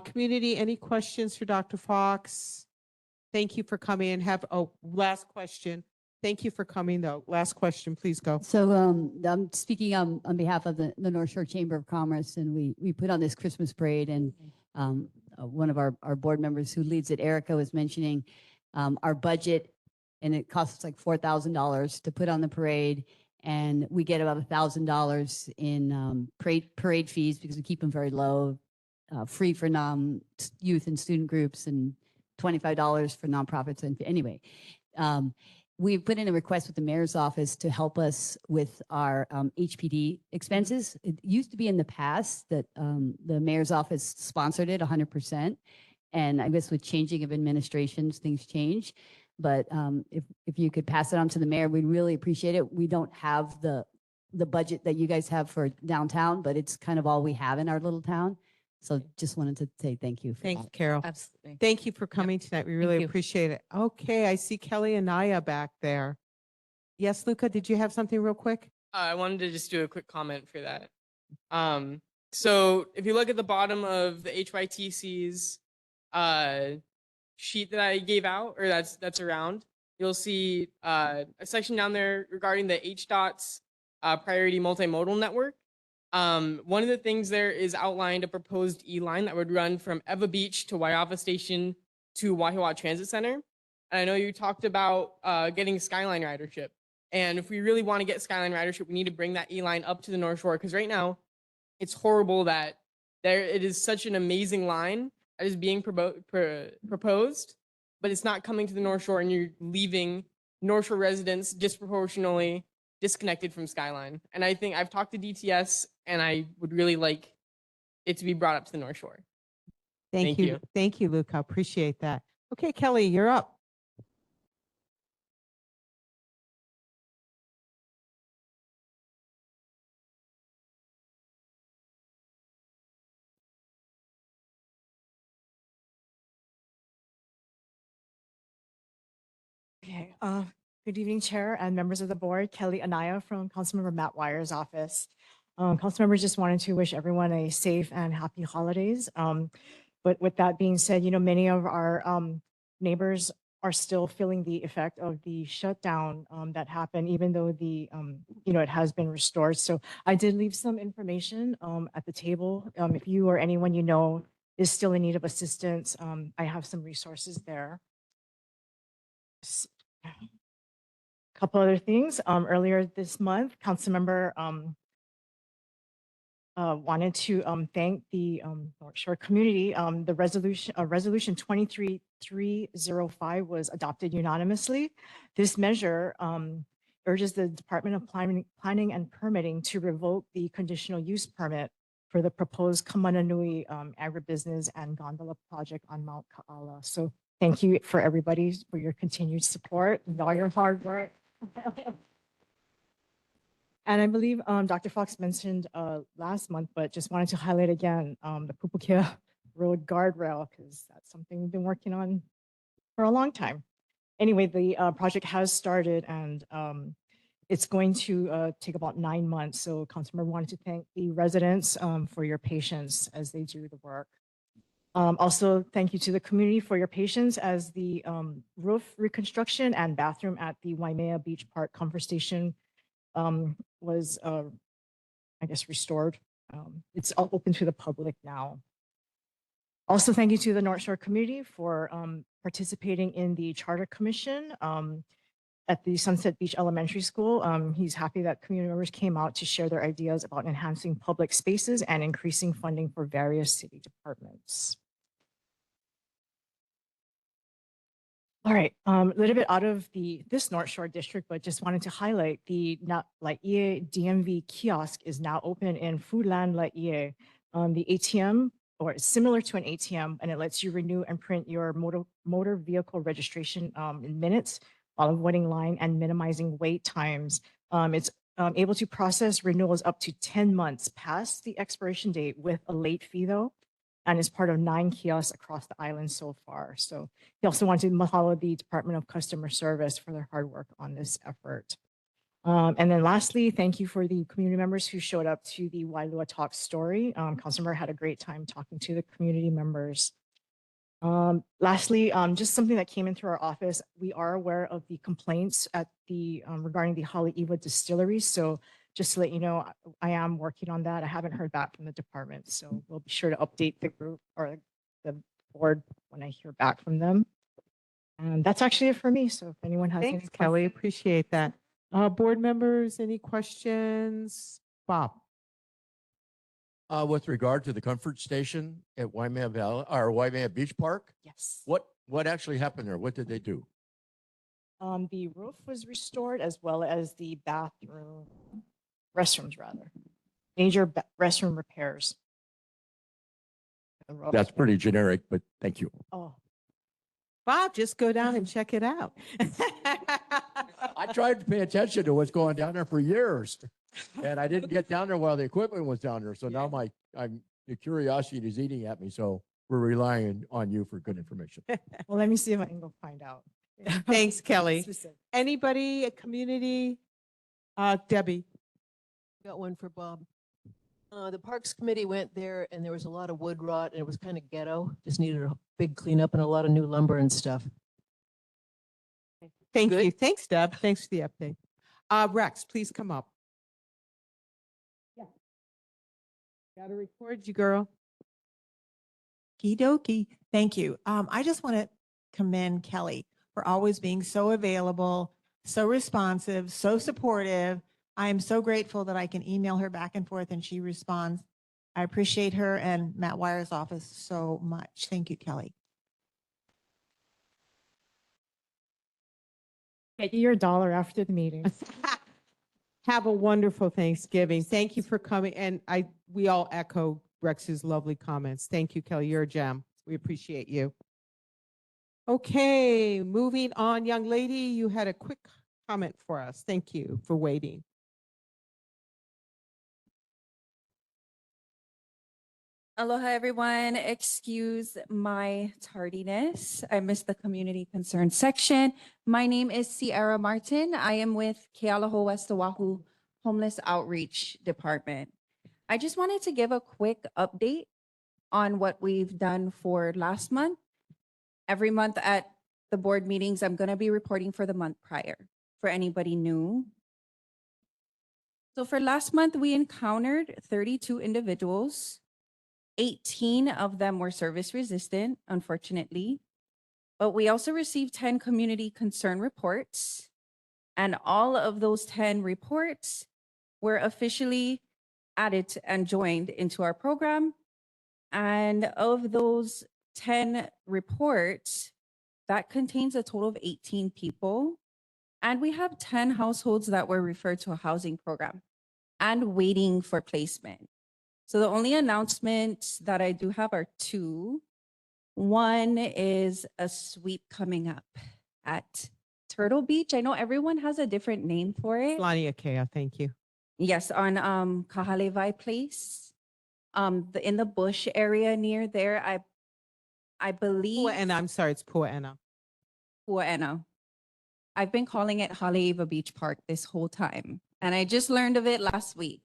Community, any questions for Dr. Fox? Thank you for coming and last question. Thank you for coming though. Last question, please go. So I'm speaking on behalf of the North Shore Chamber of Commerce, and we put on this Christmas parade, and one of our board members who leads it, Erica, was mentioning our budget, and it costs us like $4,000 to put on the parade, and we get about $1,000 in parade fees because we keep them very low, free for youth and student groups, and $25 for nonprofits. And anyway, we put in a request with the mayor's office to help us with our HPD expenses. It used to be in the past that the mayor's office sponsored it 100%. And I guess with changing of administrations, things change. But if you could pass it on to the mayor, we'd really appreciate it. We don't have the budget that you guys have for downtown, but it's kind of all we have in our little town. So just wanted to say thank you. Thank you, Carol. Absolutely. Thank you for coming tonight. We really you. appreciate it. Okay, I see Kelly and Naya back there. Yes, Luca, did you have something real quick? I wanted to just do a quick comment for that. So if you look at the bottom of the HYTC's sheet that I gave out, or that's around, you'll see a section down there regarding the HDOT's priority multimodal network. One of the things there is outlined a proposed E-line that would run from Eva Beach to Waiawa Station to Wahiawa Transit Center. And I know you talked about getting Skyline ridership. And if we really want to get Skyline ridership, we need to bring that E-line up to the North Shore, because right now it's horrible that it is such an amazing line that is being proposed, but it's not coming to the North Shore, and you're leaving North Shore residents disproportionately disconnected from Skyline. And I think I've talked to DTS, and I would really like it to be brought up to the North Shore. Thank you. Thank you, Luca. Appreciate that. Okay, Kelly, you're up. Okay. Good evening, Chair and members of the board. Kelly Anaya from Councilmember Matt Wyer's office. Council members, just wanted to wish everyone a safe and happy holidays. But with that being said, many of our neighbors are still feeling the effect of the shutdown that happened, even though it has been restored. So I did leave some information at the table. If you or anyone you know is still in need of assistance, I have some resources there. A couple other things. Earlier this month, Councilmember wanted to thank the North Shore community. The resolution 23305 was adopted unanimously. This measure urges the Department of Planning and Permitting to revoke the conditional use permit for the proposed Kamananui agribusiness and gondola project on Mount Ka'ala. So thank you for everybody for your continued support and all your hard work. And I believe Dr. Fox mentioned last month, but just wanted to highlight again the Pupukea Road guardrail, because that's something we've been working on for a long time. Anyway, the project has started, and it's going to take about 9 months. So Councilmember wanted to thank the residents for your patience as they do the work. Also, thank you to the community for your patience as the roof reconstruction and bathroom at the Waimea Beach Park Comfort Station was, I guess, restored. It's all open to the public now. Also, thank you to the North Shore community for participating in the Charter Commission at the Sunset Beach Elementary School. He's happy that community members came out to share their ideas about enhancing public spaces and increasing funding for various city departments. All right, a little bit out of this North Shore district, but just wanted to highlight the Laie DMV kiosk is now open in Foodland Laie. The ATM, or it's similar to an ATM, and it lets you renew and print your motor vehicle registration in minutes while avoiding line and minimizing wait times. It's able to process renewals up to 10 months past the expiration date with a late fee though, and is part of 9 kiosks across the island so far. So he also wanted to mahalo the Department of Customer Service for their hard work on this effort. And then lastly, thank you for the community members who showed up to the Wailua Talk story. Councilmember had a great time talking to the community members. Lastly, just something that came in through our office, we are aware of the complaints at the regarding the Haleiwa distillery. So just to let you know, I am working on that. I haven't heard back from the department, so we'll be sure to update the group or the board when I hear back from them. And that's actually it for me. So if anyone has Thanks, any Kelly. Appreciate that. Board members, any questions? Bob? With regard to the comfort station at Waimea Valley or Waimea Beach Park, Yes. what actually happened there? What did they do? The roof was restored as well as the restrooms rather. Major restroom repairs. The roof- That's pretty generic, but thank you. Oh, Bob, just go down and check it out. I tried to pay attention to what's going down there for years, and I didn't get down there while the equipment was down there. So now the curiosity is eating at me. So we're relying on you for good information. well, let me see if I can go find out. Thanks, Kelly. Specific. Anybody, a community? Debbie? Got one for Bob. The Parks Committee went there and there was a lot of wood rot and it was kind of ghetto. Just needed a big cleanup and a lot of new lumber and stuff. Thank you. Thanks, Deb. Thanks for the update. Rex, please come up. Yeah. Got to record you, girl. Okie dokie. Thank you. I just want to commend Kelly for always being so available, so responsive, so supportive. I am so grateful that I can email her back and forth and she responds. I appreciate her and Matt Wire's office so much. Thank you, Kelly. Get you your $1 after the meeting. Have a wonderful Thanksgiving. Thank you for coming. And we all echo Rex's lovely comments. Thank you, Kelly. You're a gem. We appreciate you. Okay, moving on. Young lady, you had a quick comment for us. Thank you for waiting. Aloha, everyone. Excuse my tardiness. I missed the community concern section. My name is Sierra Martin. I am with Kealoha West Oahu Homeless Outreach Department. I just wanted to give a quick update on what we've done for last month. Every month at the board meetings, I'm going to be reporting for the month prior for anybody new. So for last month, we encountered 32 individuals. 18 of them were service resistant, unfortunately, but we also received 10 community concern reports, and all of those 10 reports were officially added and joined into our program. And of those 10 reports, that contains a total of 18 people. And we have 10 households that were referred to a housing program and waiting for placement. So the only announcements that I do have are 2. One is a sweep coming up at Turtle Beach. I know everyone has a different name for it. Lania Kea, thank you. Yes, on Kahalewai Place, in the bush area near there. I believe. And I'm sorry, it's Pua'ena. Pua'ena. I've been calling it Haleiwa Beach Park this whole time, and I just learned of it last week.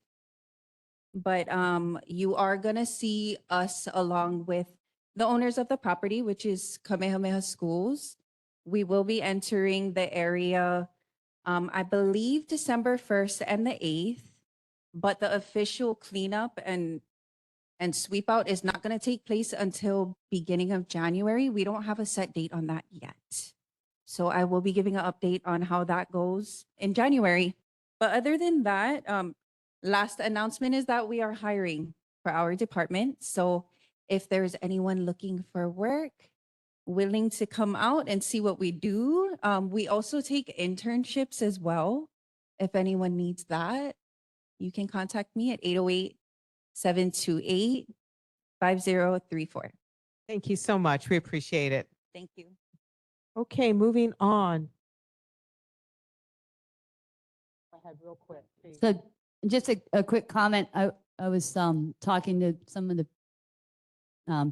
But you are gonna see us along with the owners of the property, which is Kamehameha Schools. We will be entering the area, I believe December 1st and the 8th, but the official cleanup and sweep out is not gonna take place until beginning of January. We don't have a set date on that yet. So I will be giving an update on how that goes in January. But other than that, last announcement is that we are hiring for our department. So if there's anyone looking for work, willing to come out and see what we do. We also take internships as well. If anyone needs that, you can contact me at 808-728-5034. Thank you so much. We appreciate it. Thank you. Okay, moving on. Go ahead real quick, please. So just a quick comment. I was talking to some of the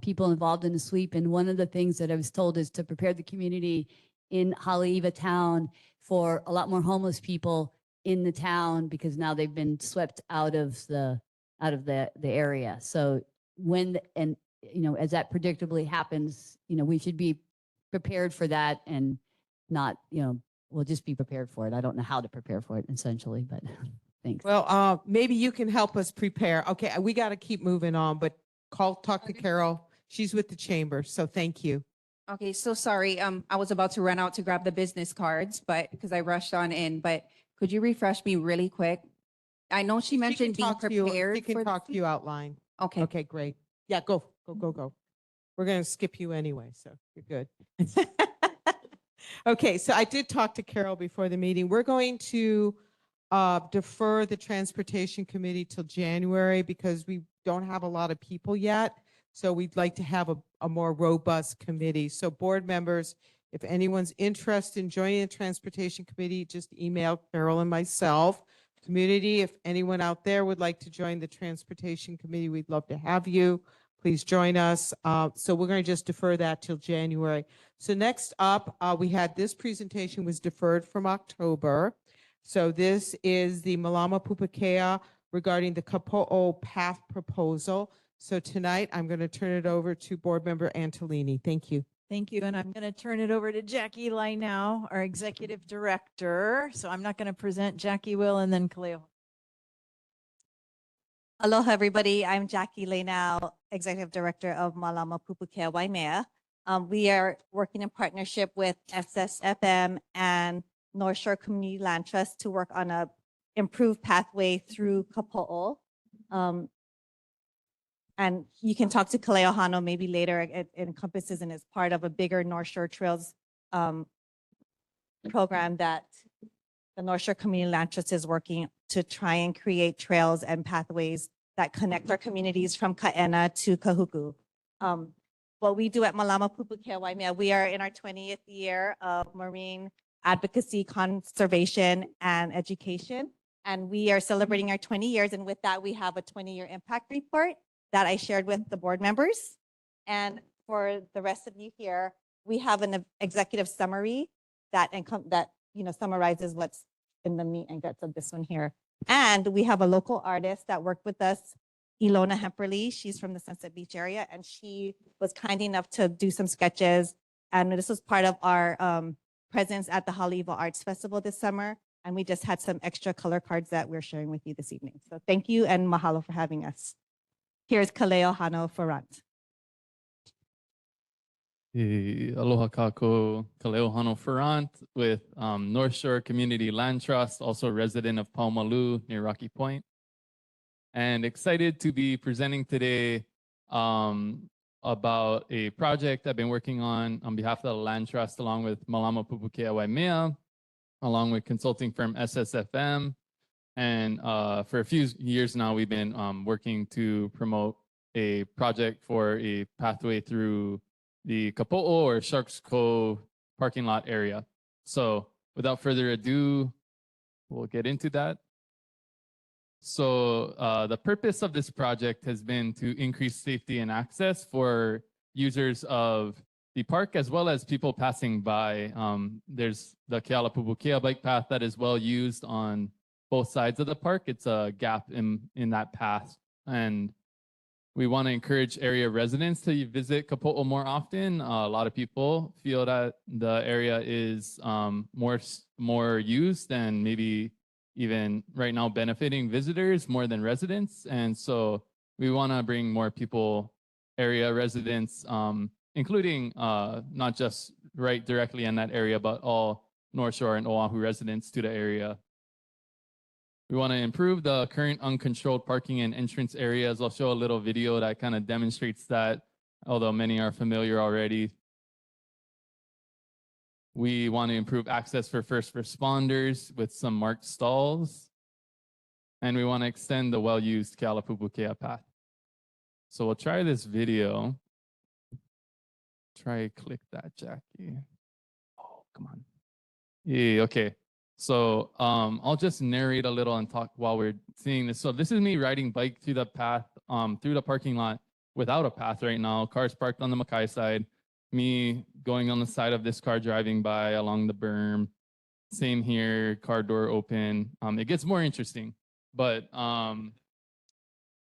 people involved in the sweep, and one of the things that I was told is to prepare the community in Haleiwa town for a lot more homeless people in the town, because now they've been swept out of the area. So and as that predictably happens, we should be prepared for that, and not we'll just be prepared for it. I don't know how to prepare for it essentially, but thanks. Well, maybe you can help us prepare. Okay, we got to keep moving on, but talk to Carol. She's with the chamber, so thank you. Okay, so sorry. I was about to run out to grab the business cards, but because I rushed on in, but could you refresh me really quick? I know she mentioned being prepared. She can talk to you outline. Okay. Okay, great. Yeah, go. We're going to skip you anyway, so you're good. Okay, so I did talk to Carol before the meeting. We're going to defer the Transportation Committee till January because we don't have a lot of people yet. So we'd like to have a more robust committee. So board members, if anyone's interested in joining the Transportation Committee, just email Carol and myself. Community, if anyone out there would like to join the Transportation Committee, we'd love to have you. Please join us. So we're going to just defer that till January. So next up, we had this presentation was deferred from October. So this is the Malama Pupukea regarding the Kapo'o path proposal. So tonight, I'm going to turn it over to Board Member Antolini. Thank you. Thank you. And I'm going to turn it over to Jackie Lai now, our Executive Director. So I'm not going to present. Jackie will, and then Kaleo. Aloha, everybody. I'm Jackie Laynell, Executive Director of Malama Pupukea Waimea. We are working in partnership with SSFM and North Shore Community Land Trust to work on a improved pathway through Kapo'o. And you can talk to Kaleo Hano maybe later. It encompasses and is part of a bigger North Shore Trails program that the North Shore Community Land Trust is working to try and create trails and pathways that connect our communities from Ka'ena to Kahuku. What we do at Malama Pupukea Waimea, we are in our 20th year of marine advocacy, conservation, and education. And we are celebrating our 20 years. And with that, we have a 20-year impact report that I shared with the board members. And for the rest of you here, we have an executive summary that summarizes what's in the meat and guts of this one here. And we have a local artist that worked with us, Ilona Hemperly. She's from the Sunset Beach area, and she was kind enough to do some sketches. And this was part of our presence at the Haleiwa Arts Festival this summer. And we just had some extra color cards that we're sharing with you this evening. So thank you and mahalo for having us. Here's Kaleo Hano Ferrant. Aloha kako, Kaleo Hano Ferrant with North Shore Community Land Trust, also a resident of Paumalu near Rocky Point. And excited to be presenting today about a project I've been working on behalf of the Land Trust along with Malama Pupukea Waimea, along with consulting firm SSFM. And for a few years now, we've been working to promote a project for a pathway through the Kapo'o or Sharks Cove parking lot area. So without further ado, we'll get into that. So the purpose of this project has been to increase safety and access for users of the park as well as people passing by. There's the Keala Pupukea bike path that is well used on both sides of the park. It's a gap in that path. And we want to encourage area residents to visit Kapo'o more often. A lot of people feel that the area is more used and maybe even right now benefiting visitors more than residents. And so we want to bring more people, area residents, including not just right directly in that area, but all North Shore and Oahu residents to the area. We want to improve the current uncontrolled parking and entrance areas. I'll show a little video that kind of demonstrates that, although many are familiar already. We want to improve access for first responders with some marked stalls. And we want to extend the well-used Kealapupukea path. So we'll try this video. Try click that, Jackie. Oh, come on. Yeah, okay. So I'll just narrate a little and talk while we're seeing this. So this is me riding bike through the path, through the parking lot without a path right now. Cars parked on the Mackay side. Me going on the side of this car driving by along the berm. Same here, car door open. It gets more interesting. But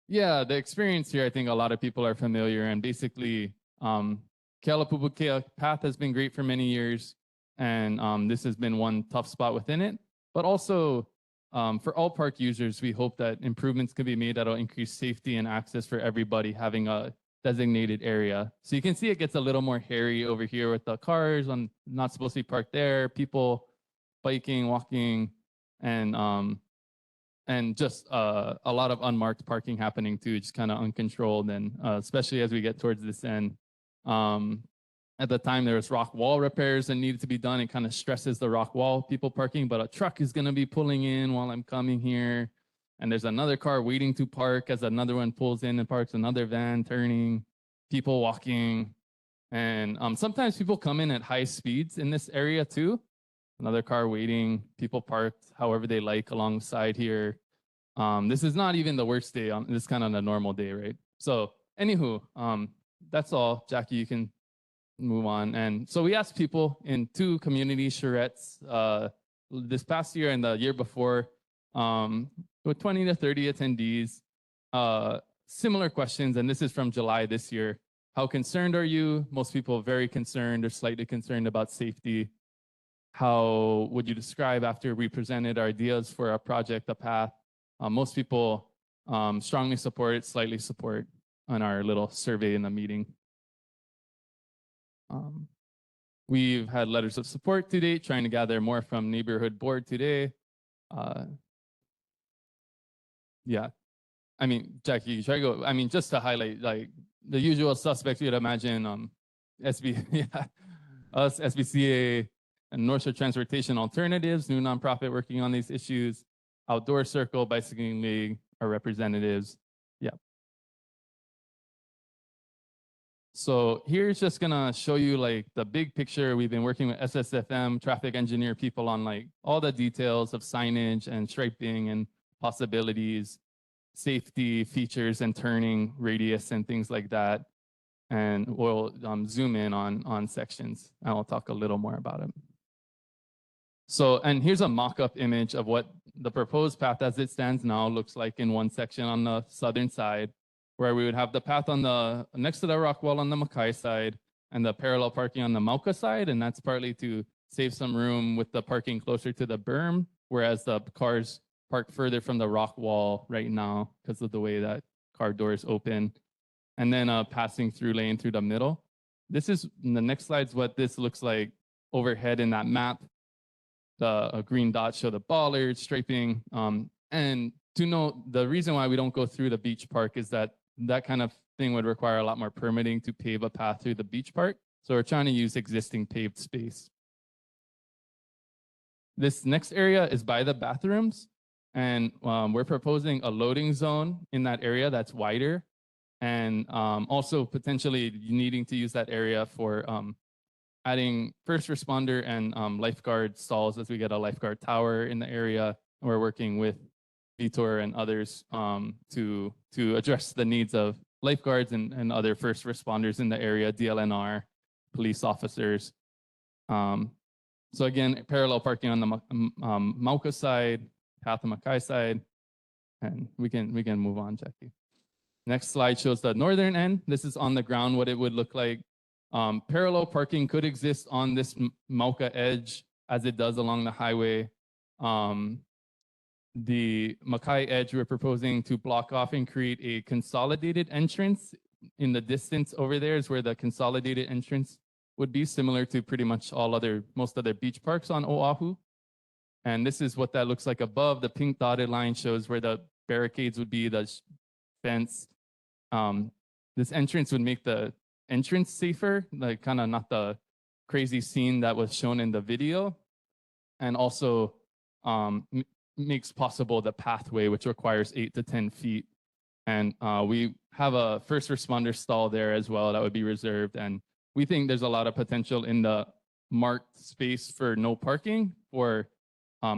yeah, the experience here, I think a lot of people are familiar. And basically, Kealapupukea path has been great for many years. And this has been one tough spot within it. But also, for all park users, we hope that improvements can be made that'll increase safety and access for everybody having a designated area. So you can see it gets a little more hairy over here with the cars not supposed to be parked there, people biking, walking, and just a lot of unmarked parking happening too, just kind of uncontrolled, and especially as we get towards this end. At the time, there was rock wall repairs that needed to be done. It kind of stresses the rock wall people parking, but a truck is going to be pulling in while I'm coming here. And there's another car waiting to park as another one pulls in and parks, another van turning, people walking. And sometimes people come in at high speeds in this area too. Another car waiting, people parked however they like alongside here. This is not even the worst day. This is kind of a normal day, right? So anywho, that's all. Jackie, you can move on. And so we asked people in 2 community charrettes this past year and the year before, with 20 to 30 attendees, similar questions. And this is from July this year. How concerned are you? Most people very concerned or slightly concerned about safety. How would you describe after we presented our ideas for a project, a path? Most people strongly support, slightly support on our little survey in the meeting. We've had letters of support to date, trying to gather more from neighborhood board today. Yeah, I mean, Jackie, try to go. I mean, just to highlight, like the usual suspects you'd imagine, us, SBCA, and North Shore Transportation Alternatives, new nonprofit working on these issues, Outdoor Circle, Bicycling League, our representatives. Yeah. So here's just gonna show you like the big picture. We've been working with SSFM, traffic engineer people on like all the details of signage and striping and possibilities, safety features and turning radius and things like that. And we'll zoom in on sections and I'll talk a little more about it. So, and here's a mock-up image of what the proposed path as it stands now looks like in one section on the southern side, where we would have the path on the next to the rock wall on the Mackay side and the parallel parking on the Mauka side. And that's partly to save some room with the parking closer to the berm, whereas the cars park further from the rock wall right now because of the way that car doors open. And then a passing through lane through the middle. This is, in the next slide's what this looks like overhead in that map. The green dots show the bollards, striping. And to note, the reason why we don't go through the beach park is that that kind of thing would require a lot more permitting to pave a path through the beach park. So we're trying to use existing paved space. This next area is by the bathrooms. And we're proposing a loading zone in that area that's wider. And also potentially needing to use that area for adding first responder and lifeguard stalls as we get a lifeguard tower in the area. We're working with Vitor and others to address the needs of lifeguards and other first responders in the area, DLNR, police officers. So again, parallel parking on the Mauka side, Path of Mackay side, and we can move on, Jackie. Next slide shows the northern end. This is on the ground, what it would look like. Parallel parking could exist on this Mauka edge as it does along the highway. The Mackay edge, we're proposing to block off and create a consolidated entrance. In the distance over there is where the consolidated entrance would be, similar to pretty much most other beach parks on Oahu. And this is what that looks like above. The pink dotted line shows where the barricades would be, the fence. This entrance would make the entrance safer, like kind of not the crazy scene that was shown in the video, and also makes possible the pathway, which requires 8 to 10 feet. And we have a first responder stall there as well that would be reserved. And we think there's a lot of potential in the marked space for no parking for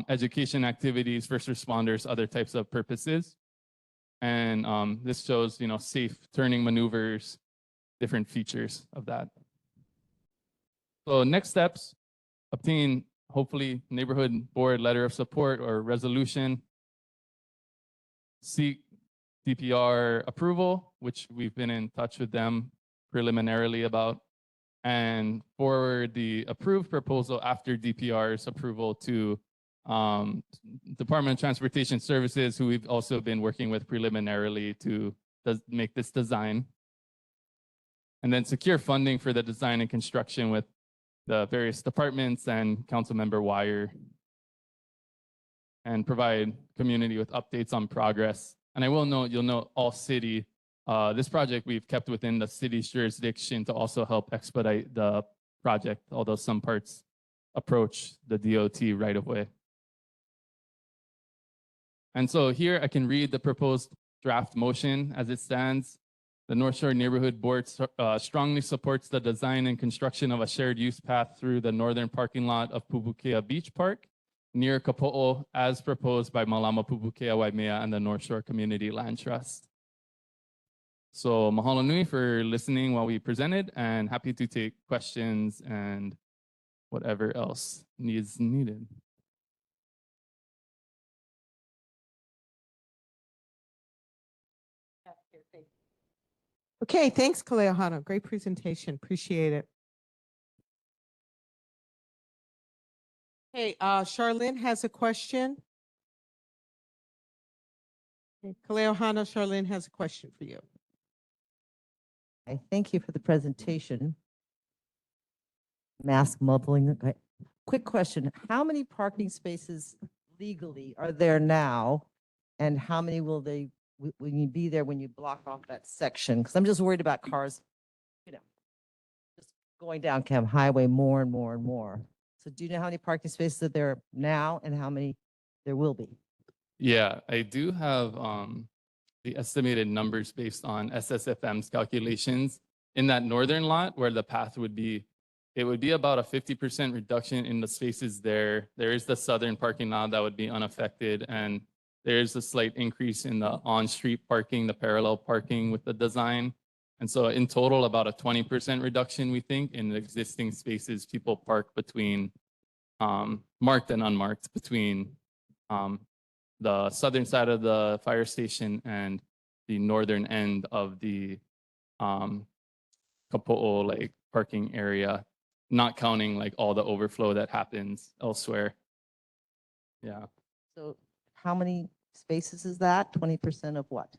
education activities, first responders, other types of purposes. And this shows, safe turning maneuvers, different features of that. So next steps, obtain hopefully neighborhood board letter of support or resolution, seek DPR approval, which we've been in touch with them preliminarily about, and forward the approved proposal after DPR's approval to Department of Transportation Services, who we've also been working with preliminarily to make this design. And then secure funding for the design and construction with the various departments and Councilmember Wire, and provide community with updates on progress. And I will note, you'll note all city, this project we've kept within the city's jurisdiction to also help expedite the project, although some parts approach the DOT right of way. And so here I can read the proposed draft motion as it stands. The North Shore Neighborhood Board strongly supports the design and construction of a shared use path through the northern parking lot of Pupukea Beach Park near Kapo'o as proposed by Malama Pupukea Waimea and the North Shore Community Land Trust. So mahalo nui for listening while we presented, and happy to take questions and whatever else is needed. Okay, thanks, Kaleohana. Great presentation. Appreciate it. Hey, Charlene has a question. Okay, Kaleohana, Charlene has a question for you. Thank you for the presentation. Mask muffling. Okay. Quick question. How many parking spaces legally are there now? And how many will they, will you be there when you block off that section? Because I'm just worried about cars, just going down Cam Highway more and more and more. So do you know how many parking spaces are there now and how many there will be? Yeah, I do have the estimated numbers based on SSFM's calculations. In that northern lot where the path would be, it would be about a 50% reduction in the spaces there. There is the southern parking lot that would be unaffected, and there is a slight increase in the on-street parking, the parallel parking with the design. And so in total, about a 20% reduction, we think, in the existing spaces people park between marked and unmarked, between the southern side of the fire station and the northern end of the Kapo'o like parking area, not counting like all the overflow that happens elsewhere. Yeah. So how many spaces is that? 20% of what?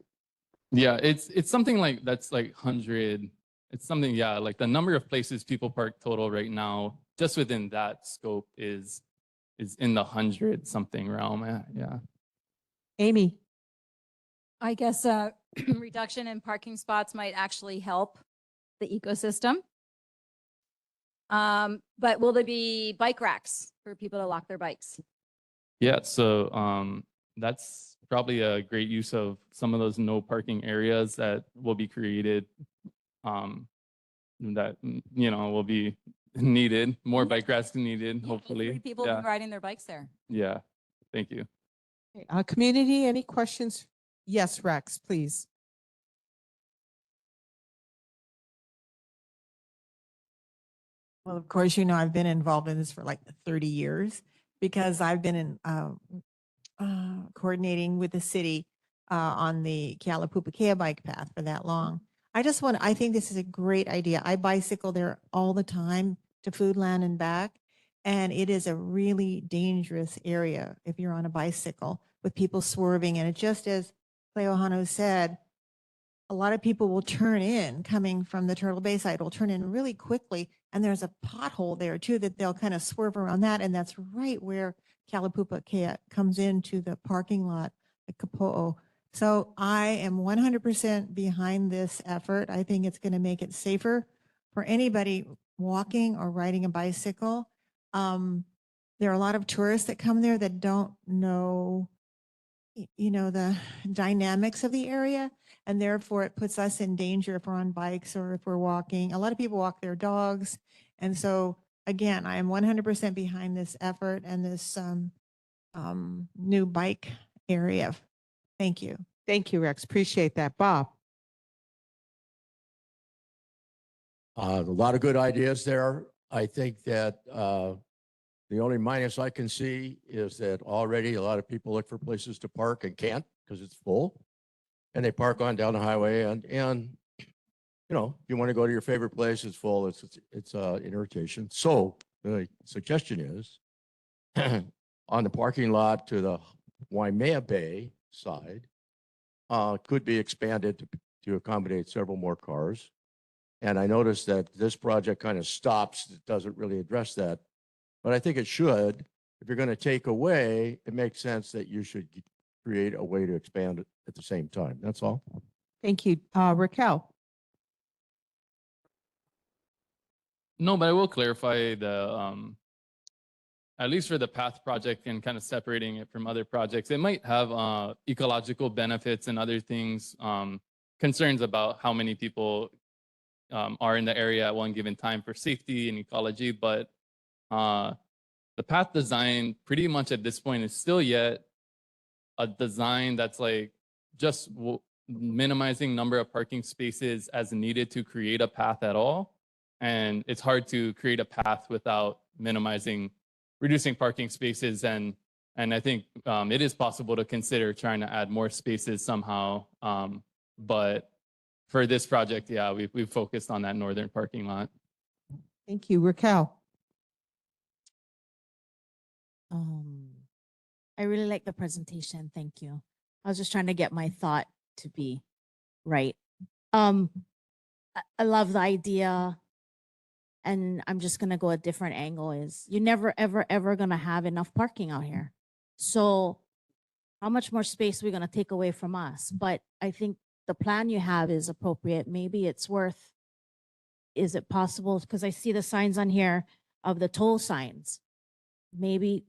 Yeah, it's something like that's like 100. It's something, yeah, like the number of places people park total right now, just within that scope is in the 100 something realm. Yeah. Amy. I guess a reduction in parking spots might actually help the ecosystem. But will there be bike racks for people to lock their bikes? Yeah, so that's probably a great use of some of those no parking areas that will be created, that will be needed. More bike racks needed, hopefully. People Yeah. riding their bikes there. Yeah, thank you. Community, any questions? Yes, Rex, please. Well, of course, I've been involved in this for like 30 years because I've been in coordinating with the city on the Keala-Pupukea bike path for that long. I think this is a great idea. I bicycle there all the time to Foodland and back, and it is a really dangerous area if you're on a bicycle with people swerving. And it just as Cleohano said, a lot of people will turn in coming from the Turtle Bay side, will turn in really quickly. And there's a pothole there too that they'll kind of swerve around that. And that's right where Keala-Pupukea comes into the parking lot at Kapo'o. So I am 100% behind this effort. I think it's going to make it safer for anybody walking or riding a bicycle. There are a lot of tourists that come there that don't know, the dynamics of the area. And therefore it puts us in danger if we're on bikes or if we're walking. A lot of people walk their dogs. And so again, I am 100% behind this effort and this new bike area. Thank you. Thank you, Rex. Appreciate that. Bob? A lot of good ideas there. I think that the only minus I can see is that already a lot of people look for places to park and can't because it's full. And they park on down the highway and if you want to go to your favorite place, it's full. It's an irritation. So the suggestion is on the parking lot to the Waimea Bay side could be expanded to accommodate several more cars. And I noticed that this project kind of stops. It doesn't really address that. But I think it should. If you're going to take away, it makes sense that you should create a way to expand it at the same time. That's all. Thank you. Raquel? No, but I will clarify at least for the PATH project and kind of separating it from other projects, it might have ecological benefits and other things, concerns about how many people are in the area at one given time for safety and ecology. But the PATH design pretty much at this point is still yet a design that's like just minimizing number of parking spaces as needed to create a path at all. And it's hard to create a path without reducing parking spaces. And I think it is possible to consider trying to add more spaces somehow. But for this project, yeah, we've focused on that northern parking lot. Thank you. Raquel? I really like the presentation. Thank you. I was just trying to get my thought to be right. I love the idea, and I'm just gonna go a different angle. Is you're never ever gonna have enough parking out here. So how much more space are we gonna take away from us? But I think the plan you have is appropriate. Maybe it's worth. Is it possible? Because I see the signs on here of the toll signs. Maybe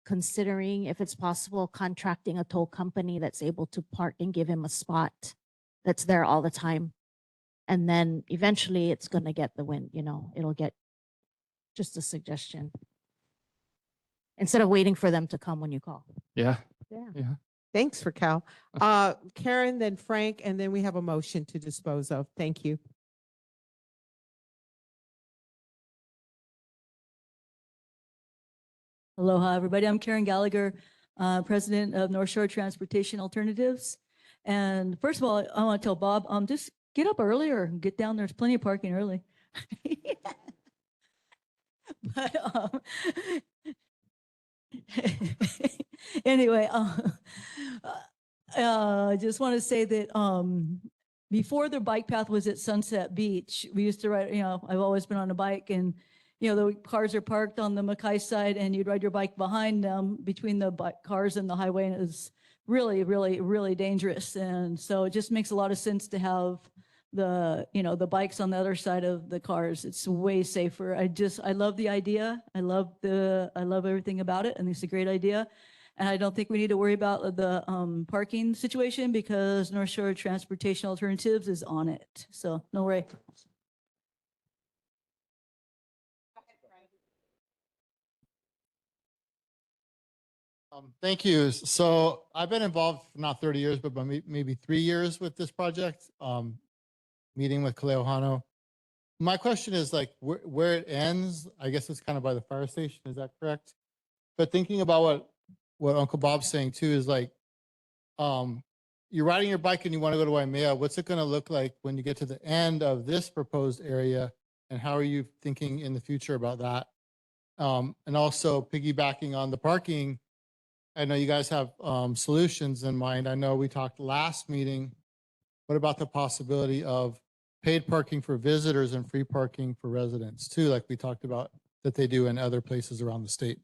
considering if it's possible contracting a toll company that's able to park and give him a spot that's there all the time. And then eventually it's going to get the wind, it'll get just a suggestion. Instead of waiting for them to come when you call. Yeah. Yeah. Thanks, Raquel. Karen, then Frank, and then we have a motion to dispose of. Thank you. Aloha, everybody. I'm Karen Gallagher, president of North Shore Transportation Alternatives. And first of all, I want to tell Bob, just get up earlier and get down. There's plenty of parking early. But anyway, I just want to say that before the bike path was at Sunset Beach, we used to ride, I've always been on a bike, and the cars are parked on the Mackay side and you'd ride your bike behind them between the cars and the highway. And it was really, really, really dangerous. And so it just makes a lot of sense to have the bikes on the other side of the cars. It's way safer. I love the idea. I love everything about it. And it's a great idea. And I don't think we need to worry about the parking situation because North Shore Transportation Alternatives is on it. So no worry. Thank you. So I've been involved for not 30 years, but maybe 3 years with this project, meeting with Kaleo Hano. My question is like where it ends, I guess it's kind of by the fire station. Is that correct? But thinking about what Uncle Bob's saying too is like, you're riding your bike and you want to go to Waimea. What's it going to look like when you get to the end of this proposed area? And how are you thinking in the future about that? And also piggybacking on the parking, I know you guys have solutions in mind. I know we talked last meeting. What about the possibility of paid parking for visitors and free parking for residents too, like we talked about that they do in other places around the state?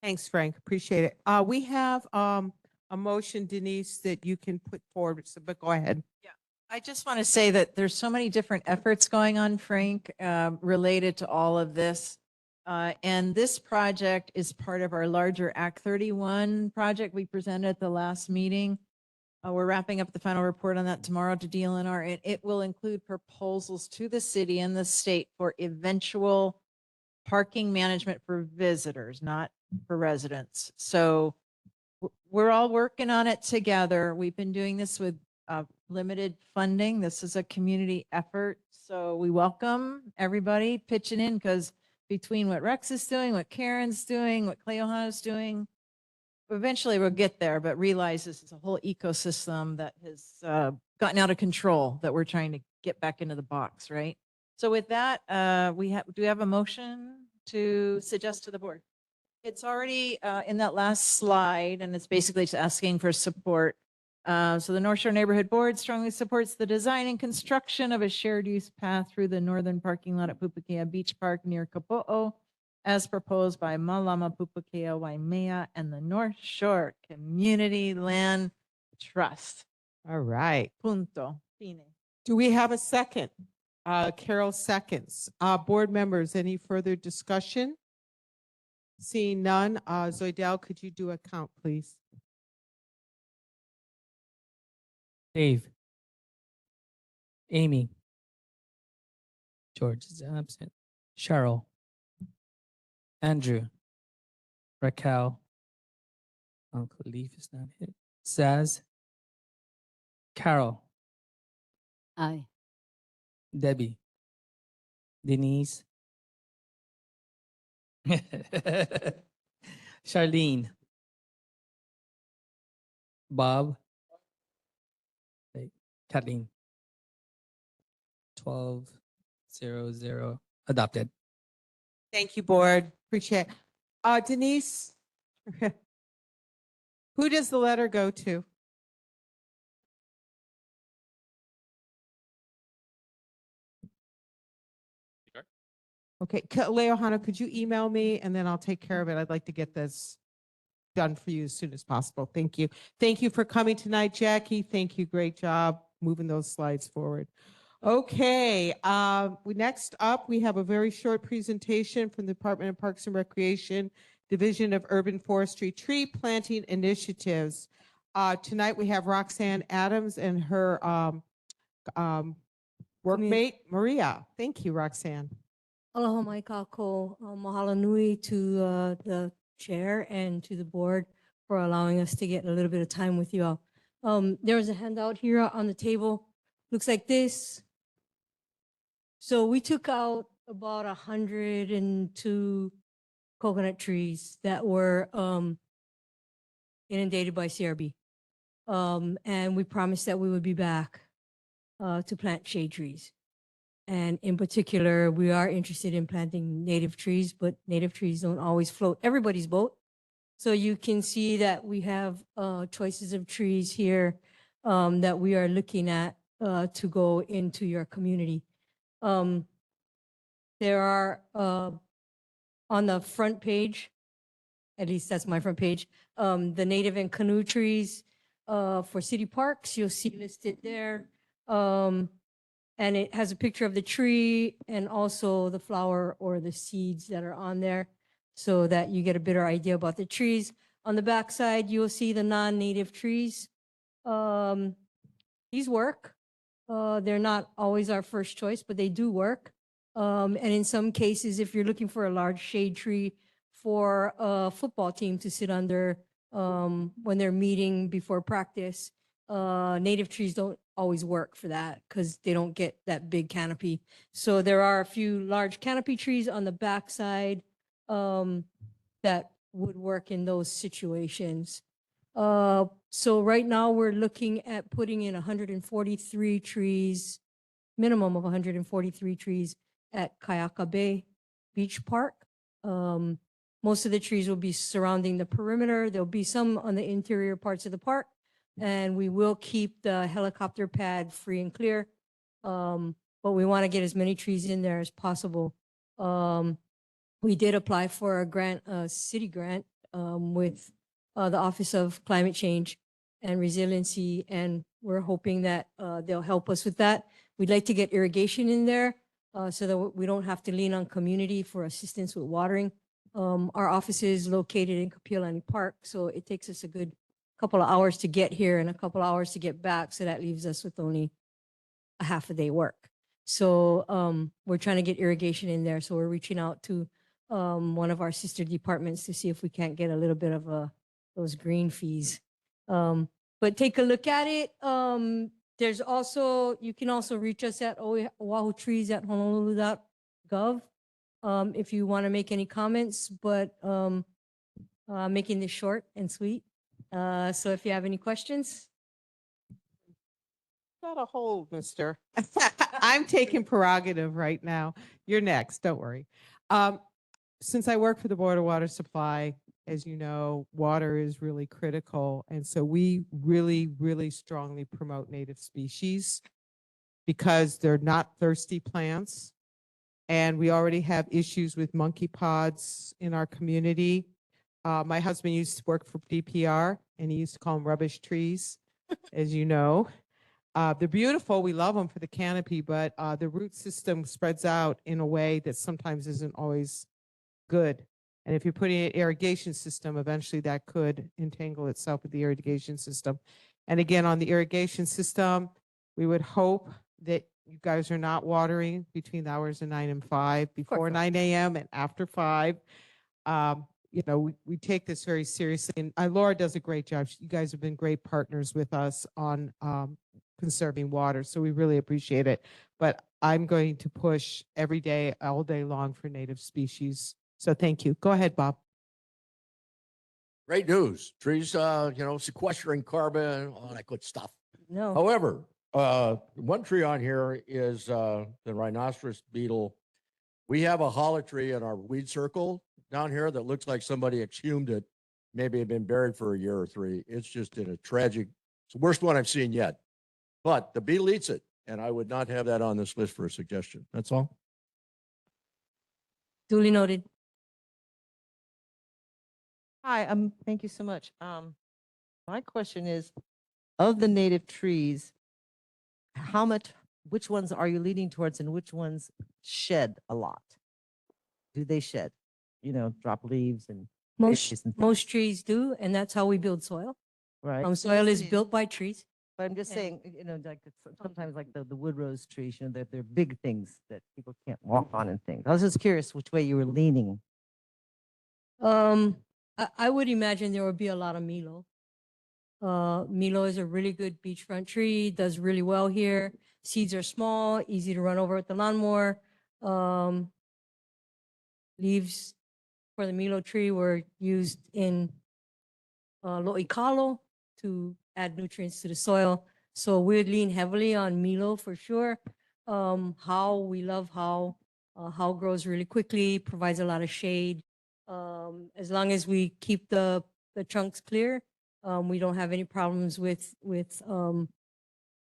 Thanks, Frank. Appreciate it. We have a motion, Denise, that you can put forward, but go ahead. Yeah, I just want to say that there's so many different efforts going on, Frank, related to all of this. And this project is part of our larger Act 31 project we presented at the last meeting. We're wrapping up the final report on that tomorrow to DLNR, and it will include proposals to the city and the state for eventual parking management for visitors, not for residents. So we're all working on it together. We've been doing this with limited funding. This is a community effort. So we welcome everybody pitching in, because between what Rex is doing, what Karen's doing, what Clay Ohana's doing, eventually we'll get there, but realize this is a whole ecosystem that has gotten out of control that we're trying to get back into the box, right? So with that, do we have a motion to suggest to the board? It's already in that last slide, and it's basically just asking for support. So the North Shore Neighborhood Board strongly supports the design and construction of a shared use path through the northern parking lot at Pupukea Beach Park near Kapo'o, as proposed by Malama Pupukea Waimea and the North Shore Community Land Trust. All right. Punto. Fine. Do we have a second? Carol seconds. Board members, any further discussion? Seeing none, Zoidel, could you do a count, please? Dave. Amy. George is absent. Cheryl. Andrew. Raquel. Uncle Leaf is not here. Zaz. Carol. Aye. Debbie. Denise. Charlene. Bob. Wait, Kathleen. 12-0-0 adopted. Thank you, board. Appreciate it. Denise, who does the letter go to? Okay, Leohana, could you email me and then I'll take care of it? I'd like to get this done for you as soon as possible. Thank you. Thank you for coming tonight, Jackie. Thank you. Great job moving those slides forward. Okay, next up, we have a very short presentation from the Department of Parks and Recreation, Division of Urban Forestry Tree Planting Initiatives. Tonight, we have Roxanne Adams and her workmate, Maria. Thank you, Roxanne. Aloha mai kako. Mahalo nui to the chair and to the board for allowing us to get a little bit of time with you all. There was a handout here on the table. Looks like this. So we took out about 102 coconut trees that were inundated by CRB. And we promised that we would be back to plant shade trees. And in particular, we are interested in planting native trees, but native trees don't always float everybody's boat. So you can see that we have choices of trees here that we are looking at to go into your community. There are on the front page, at least that's my front page, the native and canoe trees for city parks, you'll see listed there. And it has a picture of the tree and also the flower or the seeds that are on there so that you get a better idea about the trees. On the back side, you'll see the non-native trees. These work. They're not always our first choice, but they do work. And in some cases, if you're looking for a large shade tree for a football team to sit under when they're meeting before practice, native trees don't always work for that because they don't get that big canopy. So there are a few large canopy trees on the backside that would work in those situations. So right now we're looking at putting in 143 trees, minimum of 143 trees at Kayaka Bay Beach Park. Most of the trees will be surrounding the perimeter. There'll be some on the interior parts of the park. And we will keep the helicopter pad free and clear. But we want to get as many trees in there as possible. We did apply for a grant, a city grant with the Office of Climate Change. and resiliency. And we're hoping that they'll help us with that. We'd like to get irrigation in there so that we don't have to lean on community for assistance with watering. Our office is located in Kapiolani Park, so it takes us a good couple of hours to get here and a couple of hours to get back. So that leaves us with only a half a day work. So we're trying to get irrigation in there. So we're reaching out to one of our sister departments to see if we can't get a little bit of those green fees. But take a look at it. There's also, you can also reach us at oahutrees@honolulu.gov if you want to make any comments, but making this short and sweet. So if you have any questions. Not a hold, mister. I'm taking prerogative right now. You're next, don't worry. Since I work for the Board of Water Supply, as you know, water is really critical. And so we really, really strongly promote native species because they're not thirsty plants. And we already have issues with monkey pods in our community. My husband used to work for DPR and he used to call them rubbish trees, as you know. They're beautiful. We love them for the canopy, but the root system spreads out in a way that sometimes isn't always good. And if you're putting an irrigation system, eventually that could entangle itself with the irrigation system. And again, on the irrigation system, we would hope that you guys are not watering between the hours of 9 and 5, before 9 a.m. and after 5. You know, we take this very seriously. And Laura does a great job. You guys have been great partners with us on conserving water. So we really appreciate it. But I'm going to push every day, all day long for native species. So thank you. Go ahead, Bob. Great news. Trees, sequestering carbon, all that good stuff. No. However, one tree on here is the rhinoceros beetle. We have a hollow tree in our weed circle down here that looks like somebody exhumed it. Maybe had been buried for a year or 3. It's just in a tragic, it's the worst one I've seen yet. But the beetle eats it, and I would not have that on this list for a suggestion. That's all. Duly noted. Hi, thank you so much. My question is, of the native trees, which ones are you leaning towards and which ones shed a lot? Do they shed, drop leaves and berries and Most trees do, and that's how we build soil. right? Soil is built by trees. But I'm just saying, like sometimes like the wood rose trees, they're big things that people can't walk on and things. I was just curious which way you were leaning. I would imagine there would be a lot of Milo. Milo is a really good beachfront tree, does really well here. Seeds are small, easy to run over with the lawnmower. Leaves for the Milo tree were used in Lo'ikalo to add nutrients to the soil. So we'd lean heavily on Milo for sure. We love how grows really quickly, provides a lot of shade. As long as we keep the trunks clear, we don't have any problems with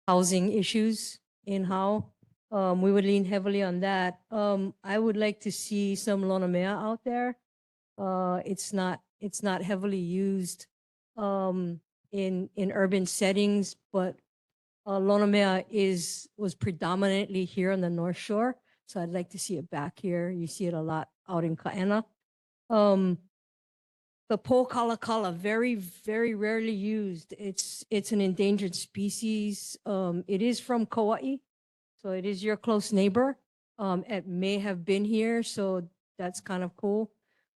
housing issues in how. We would lean heavily on that. I would like to see some Lonomea out there. It's not heavily used in urban settings, but Lonomea was predominantly here on the North Shore. So I'd like to see it back here. You see it a lot out in Ka'ena. The Po Kalakala, very, very rarely used. It's an endangered species. It is from Kauai, so it is your close neighbor. It may have been here, so that's kind of cool.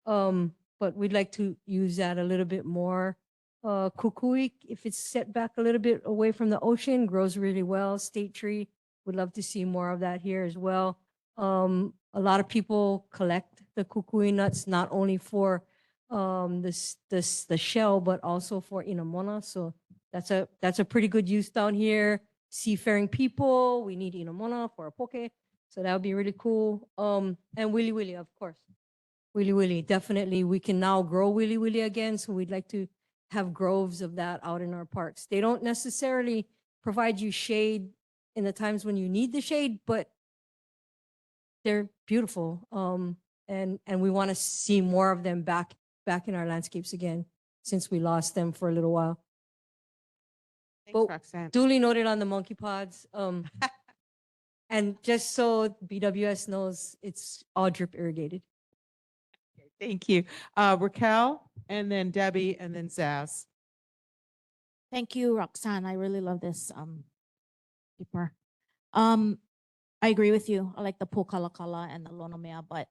But we'd like to use that a little bit more. Kukui, if it's set back a little bit away from the ocean, grows really well. State tree, would love to see more of that here as well. A lot of people collect the kukui nuts, not only for the shell, but also for inamona. So that's a pretty good use down here. Seafaring people, we need inamona for a poke. So that would be really cool. And Willy Willy, of course. Willy Willy, definitely. We can now grow Willy Willy again. So we'd like to have groves of that out in our parks. They don't necessarily provide you shade in the times when you need the shade, but they're beautiful. And we want to see more of them back in our landscapes again, since we lost them for a little while. But Roxanne. duly noted on the monkey pods. And just so BWS knows, it's all drip irrigated. Thank you. Raquel, and then Debbie, and then Zaz. Thank you, Roxanne. I really love this paper. I agree with you. I like the Pokalakala and the Lonomea, but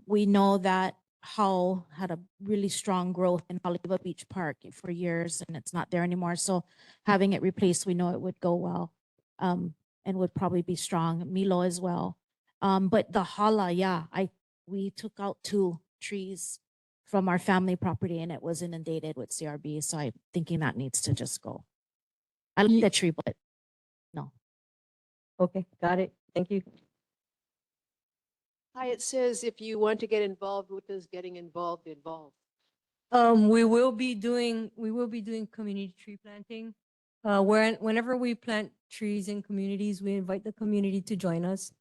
we know that Hull had a really strong growth in Haleiwa Beach Park for years, and it's not there anymore. So having it replaced, we know it would go well, and would probably be strong. Milo as well. But the Hala, yeah, we took out 2 trees from our family property, and it was inundated with CRB. So I'm thinking that needs to just go. I like the tree, but no. Okay, got it. Thank you. Hi, it says if you want to get involved, what does getting involved involve? We will be doing community tree planting. Whenever we plant trees in communities, we invite the community to join us.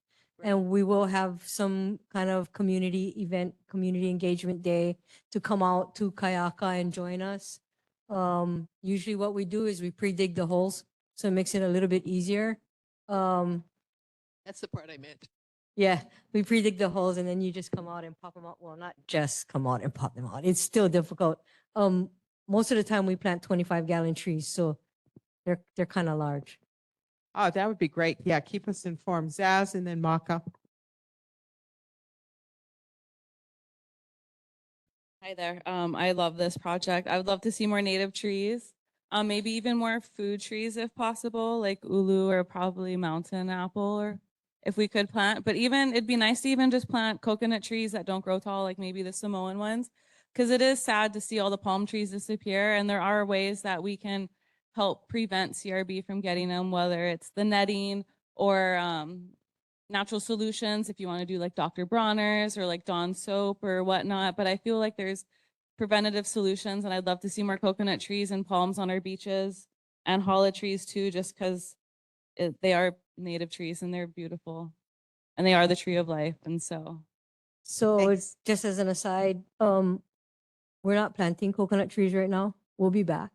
And we will have some kind of community event, community engagement day to come out to Kayaka and join us. Usually what we do is we pre-dig the holes, so it makes it a little bit easier. That's the part I meant. Yeah, we pre-dig the holes and then you just come out and pop them out. Well, not just come out and pop them out. It's still difficult. Most of the time we plant 25-gallon trees, so they're kind of large. Oh, that would be great. Yeah, keep us informed. Zaz, and then Maka. Hi there. I love this project. I would love to see more native trees. Maybe even more food trees if possible, like ulu or probably mountain apple, or if we could plant. But even it'd be nice to even just plant coconut trees that don't grow tall, like maybe the Samoan ones, because it is sad to see all the palm trees disappear. And there are ways that we can help prevent CRB from getting them, whether it's the netting or natural solutions, if you want to do like Dr. Bronner's or like Dawn soap or whatnot. But I feel like there's preventative solutions, and I'd love to see more coconut trees and palms on our beaches, and hala trees too, just because they are native trees and they're beautiful, and they are the tree of life. And so It's just as an aside, we're not planting coconut trees right now. We'll be back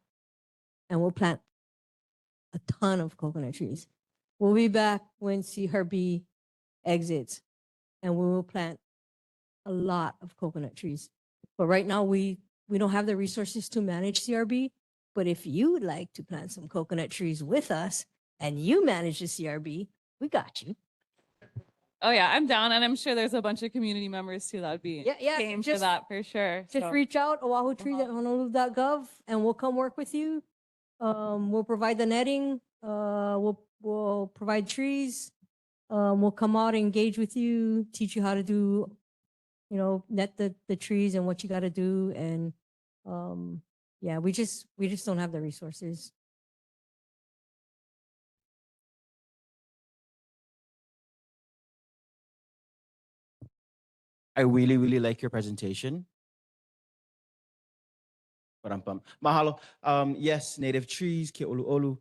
and we'll plant a ton of coconut trees. We'll be back when CRB exits and we will plant a lot of coconut trees. But right now we don't have the resources to manage CRB. But if you would like to plant some coconut trees with us and you manage the CRB, we got you. oh yeah, I'm down, and I'm sure there's a bunch of community members too that would be game for that for sure. Just So- reach out, oahutrees@honolulu.gov, and we'll come work with you. We'll provide the netting. We'll provide trees. We'll come out, engage with you, teach you how to do, net the trees and what you got to do. And yeah, we just don't have the resources. I really, really like your presentation. Mahalo. Yes, native trees, ke olu olu.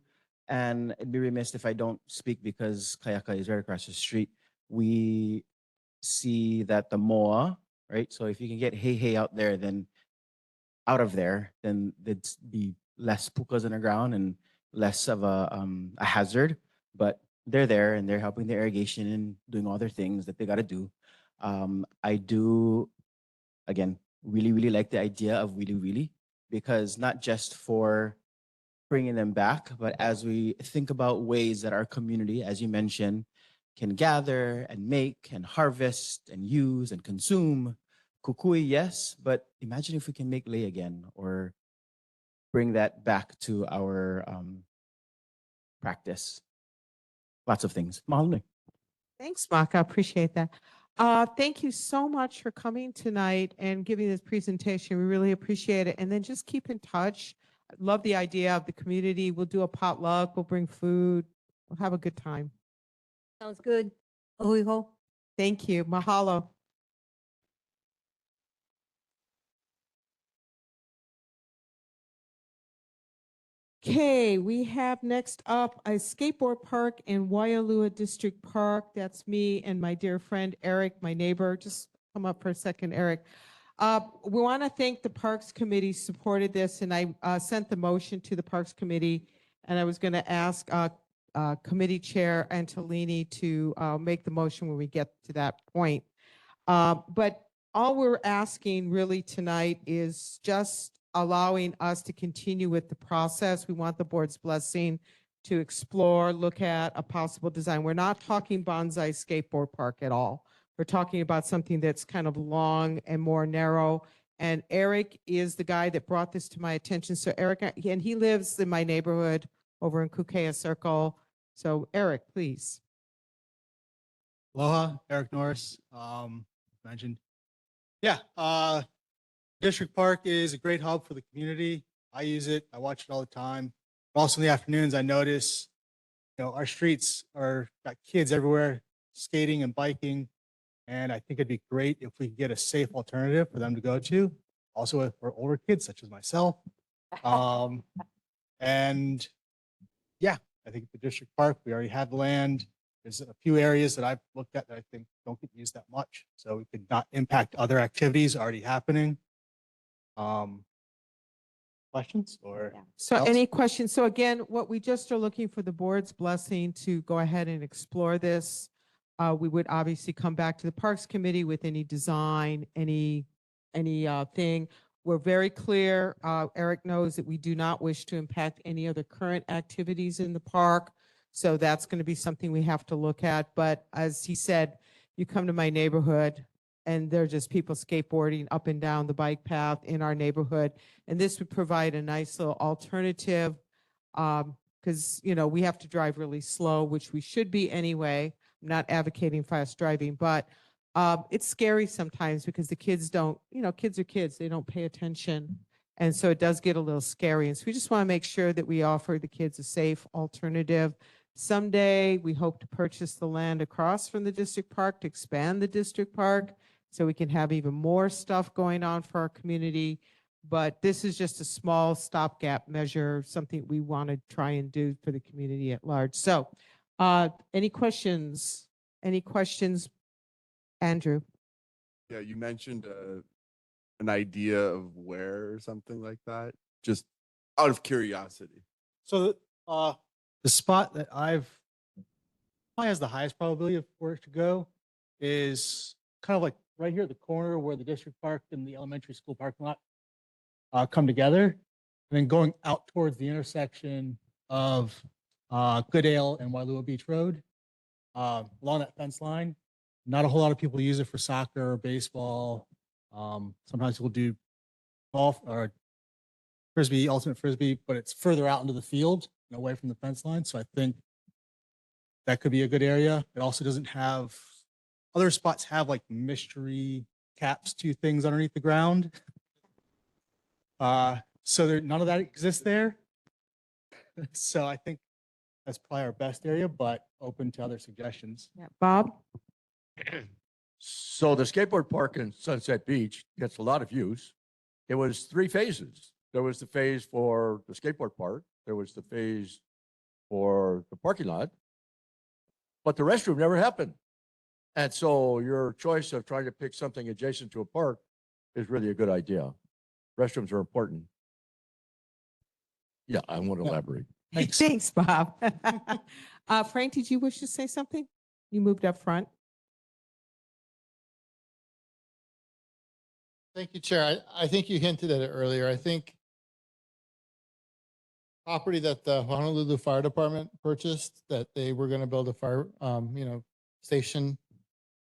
And it'd be remiss if I don't speak because Kayaka is right across the street. We see that the moa, right? So if you can get hey out there, then out of there, then there'd be less pukas in the ground and less of a hazard. But they're there and they're helping the irrigation and doing all their things that they got to do. I do, again, really, really like the idea of Wili Wili, because not just for bringing them back, but as we think about ways that our community, as you mentioned, can gather and make and harvest and use and consume. Kukui, yes, but imagine if we can make lei again or bring that back to our practice. Lots of things. Mahalo. Thanks, Maka. I appreciate that. Thank you so much for coming tonight and giving this presentation. We really appreciate it. And then just keep in touch. I love the idea of the community. We'll do a potluck. We'll bring food. We'll have a good time. Sounds good. Ohiho. Thank you. Mahalo. Okay, we have next up a skateboard park in Waialua District Park. That's me and my dear friend Eric, my neighbor. Just come up for a second, Eric. We want to thank the Parks Committee supported this, and I sent the motion to the Parks Committee, And I was going to ask Committee Chair Antolini to make the motion when we get to that point. But all we're asking really tonight is just allowing us to continue with the process. We want the board's blessing to explore, look at a possible design. We're not talking bonsai skateboard park at all. We're talking about something that's kind of long and more narrow. And Eric is the guy that brought this to my attention. So Eric, and he lives in my neighborhood over in Kukea Circle. So Eric, please. Aloha, Eric Norris, mentioned. Yeah, District Park is a great hub for the community. I use it. I watch it all the time. But also in the afternoons, I notice, our streets are got kids everywhere skating and biking. And I think it'd be great if we could get a safe alternative for them to go to. Also for older kids such as myself. And yeah, I think the District Park, we already have the land. There's a few areas that I've looked at that I think don't get used that much. So we could not impact other activities already happening. Questions or? So else? any questions? So again, what we just are looking for the board's blessing to go ahead and explore this. We would obviously come back to the Parks Committee with any design, any thing. We're very clear. Eric knows that we do not wish to impact any other current activities in the park. So that's going to be something we have to look at. But as he said, you come to my neighborhood and there are just people skateboarding up and down the bike path in our neighborhood. And this would provide a nice little alternative because, we have to drive really slow, which we should be anyway. I'm not advocating fast driving, but it's scary sometimes because the kids don't, kids are kids, they don't pay attention. And so it does get a little scary. And so we just want to make sure that we offer the kids a safe alternative. Someday we hope to purchase the land across from the district park to expand the district park so we can have even more stuff going on for our community. But this is just a small stopgap measure, something we want to try and do for the community at large. So any questions? Any questions, Andrew? Yeah, you mentioned an idea of where or something like that, just out of curiosity. So the spot that I've probably has the highest probability of where it to go is kind of like right here at the corner where the district park and the elementary school parking lot come together, and then going out towards the intersection of Goodale and Wailua Beach Road along that fence line. Not a whole lot of people use it for soccer or baseball. Sometimes people do golf or frisbee, ultimate frisbee, but it's further out into the field and away from the fence line. So I think that could be a good area. It also doesn't have, other spots have like mystery caps to things underneath the ground. So there, none of that exists there. So I think that's probably our best area, but open to other suggestions. Yeah. Bob? So the skateboard park in Sunset Beach gets a lot of use. It was 3 phases. There was the phase for the skateboard park. There was the phase for the parking lot, but the restroom never happened. And so your choice of trying to pick something adjacent to a park is really a good idea. Restrooms are important. Yeah, I won't elaborate. Thanks, Bob. Frank, did you wish to say something? You moved up front. Thank you, Chair. I think you hinted at it earlier. I think property that the Honolulu Fire Department purchased, that they were going to build a fire, station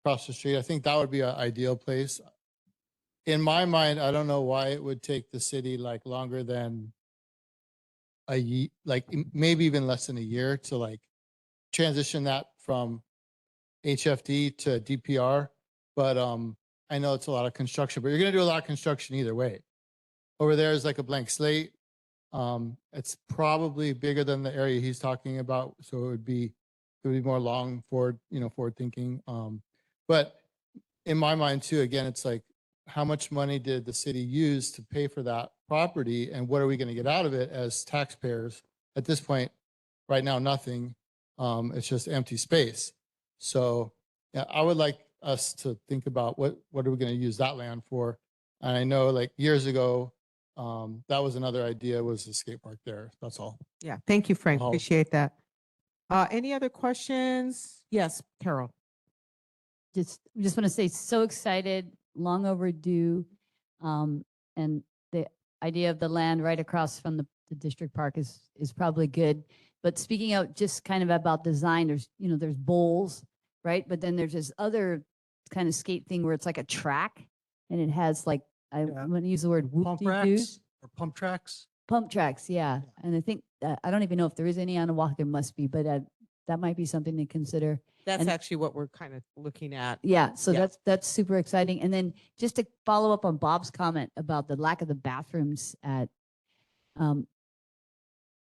across the street. I think that would be an ideal place. In my mind, I don't know why it would take the city like longer than a year, like maybe even less than a year to like transition that from HFD to DPR. But I know it's a lot of construction, but you're going to do a lot of construction either way. Over there is like a blank slate. It's probably bigger than the area he's talking about, so it would be more long forward, forward thinking. But in my mind too, again, it's like, how much money did the city use to pay for that property, and what are we going to get out of it as taxpayers? At this point, right now, nothing. It's just empty space. So yeah, I would like us to think about what are we going to use that land for. And I know like years ago, That was another idea, was the skate park there. That's all. Yeah, thank you, Frank. I'll- Appreciate that. Any other questions? Yes, Carol. Just want to say, so excited, long overdue. And the idea of the land right across from the district park is probably good. But speaking out just kind of about design, there's bowls, right? But then there's this other kind of skate thing where it's like a track and it has like, I'm going to use the word Pump whoop-de-doo. racks or pump tracks. Pump tracks, yeah. And I think, I don't even know if there is any on Oahu, there must be, but that might be something to consider. That's And- actually what we're kind of looking at. Yeah, so Yeah. that's super exciting. And then just to follow up on Bob's comment about the lack of the bathrooms at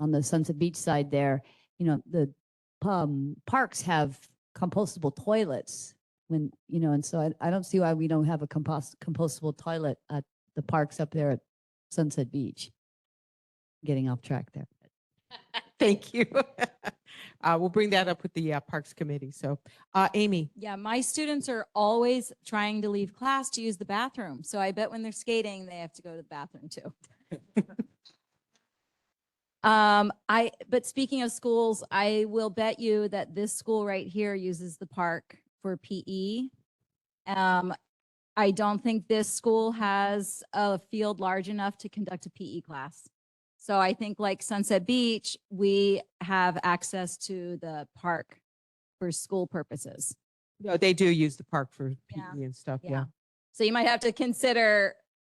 on the Sunset Beach side there, the parks have compostable toilets and so I don't see why we don't have a compostable toilet at the parks up there at Sunset Beach. Getting off track there. Thank you. We'll bring that up with the Parks Committee. So, Amy. Yeah, my students are always trying to leave class to use the bathroom. So I bet when they're skating, they have to go to the bathroom too. But speaking of schools, I will bet you that this school right here uses the park for PE. I don't think this school has a field large enough to conduct a PE class. So I think like Sunset Beach, we have access to the park for school purposes. No, they do use the park for PE Yeah. and stuff. Yeah. Yeah. So you might have to consider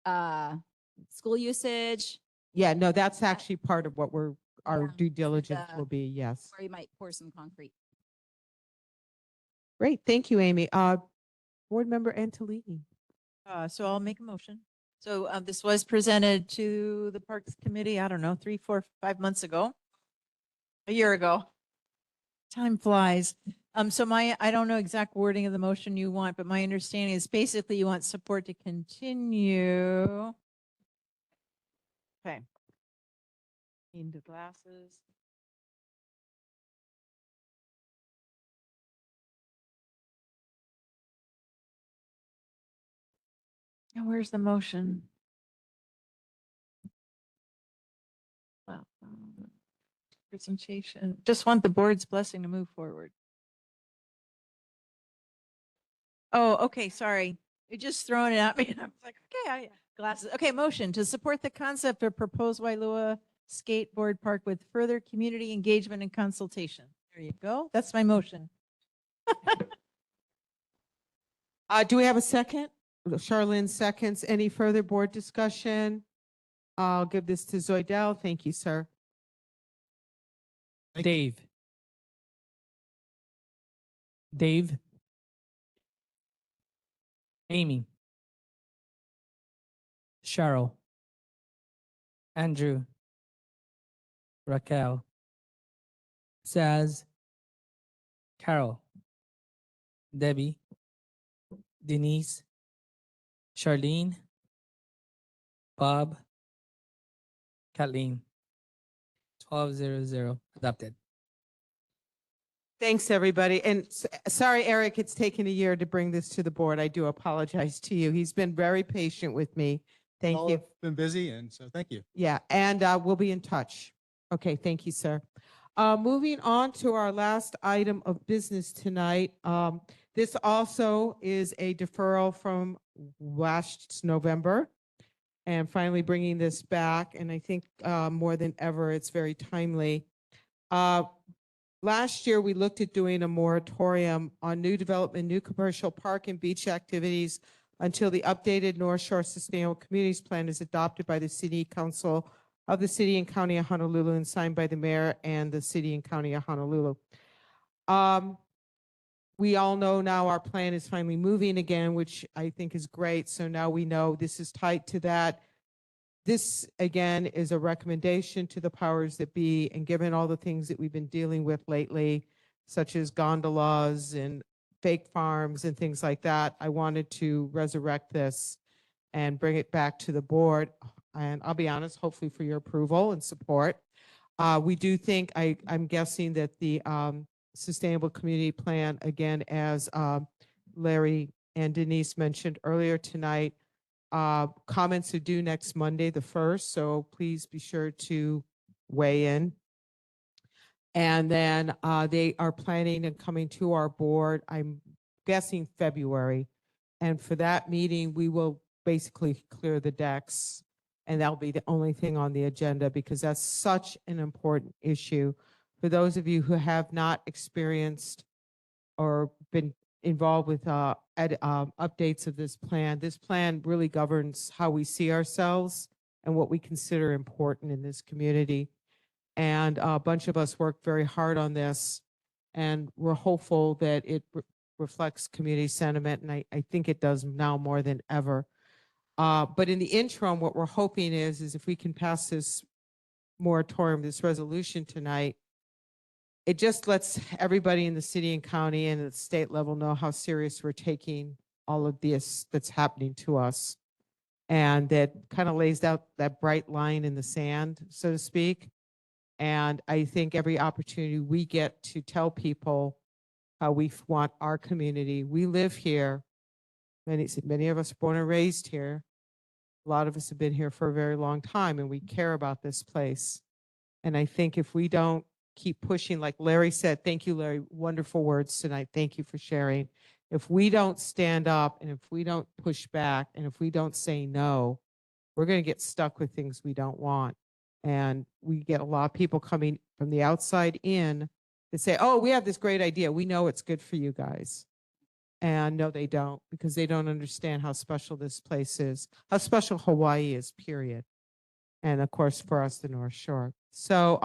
school usage, Yeah, no, that's actually part of what our Yeah, due diligence the- will be. Yes. or you might pour some concrete. Great. Thank you, Amy. Board Member Angelini. So I'll make a motion. So this was presented to the Parks Committee, I don't know, 3, 4, 5 months ago. A year ago. Time flies. So I don't know exact wording of the motion you want, but my understanding is basically you want support to continue. Okay. Into glasses. And where's the motion? Well, presentation, just want the board's blessing to move forward. Oh, okay, sorry. You're just throwing it at me. And I was like, okay, glasses. Okay, motion to support the concept of proposed Wailua skateboard park with further community engagement and consultation. There you go. That's my motion. Do we have a second? Charlene seconds. Any further board discussion? I'll give this to Zoidel. Thank you, sir. Dave. Dave. Amy. Cheryl. Andrew. Raquel. Saz. Carol. Debbie. Denise. Charlene. Bob. Kathleen. 1200 adopted. Thanks, everybody. And sorry, Eric, it's taken a year to bring this to the board. I do apologize to you. He's been very patient with me. Thank All you. have been busy, and so thank you. Yeah, and we'll be in touch. Okay, thank you, sir. Moving on to our last item of business tonight. This also is a deferral from last November and finally bringing this back. And I think more than ever, it's very timely. Last year, we looked at doing a moratorium on new development, new commercial park and beach activities until the updated North Shore Sustainable Communities Plan is adopted by the City Council of the City and County of Honolulu and signed by the mayor and the City and County of Honolulu. We all know now our plan is finally moving again, which I think is great. So now we know this is tied to that. This, again, is a recommendation to the powers that be, and given all the things that we've been dealing with lately, such as gondolas and fake farms and things like that, I wanted to resurrect this and bring it back to the board. And I'll be honest, hopefully for your approval and support. We do think, I'm guessing that the Sustainable Community Plan, again, as Larry and Denise mentioned earlier tonight, Comments are due next Monday, the 1st, so please be sure to weigh in. And then they are planning on coming to our board, I'm guessing February. And for that meeting, we will basically clear the decks. And that'll be the only thing on the agenda because that's such an important issue. For those of you who have not experienced or been involved with updates of this plan really governs how we see ourselves and what we consider important in this community. And a bunch of us worked very hard on this, and we're hopeful that it reflects community sentiment, and I think it does now more than ever. But in the interim, what we're hoping is if we can pass this moratorium, this resolution tonight, it just lets everybody in the city and county and at the state level know how serious we're taking all of this that's happening to us. And that kind of lays out that bright line in the sand, so to speak. And I think every opportunity we get to tell people how we want our community, we live here. Many of us are born and raised here. A lot of us have been here for a very long time and we care about this place. And I think if we don't keep pushing, like Larry said, thank you, Larry, wonderful words tonight. Thank you for sharing. If we don't stand up and if we don't push back and if we don't say no, we're going to get stuck with things we don't want. And we get a lot of people coming from the outside in that say, oh, we have this great idea. We know it's good for you guys. And no, they don't, because they don't understand how special this place is, how special Hawaii is, period. And of course, for us, the North Shore. So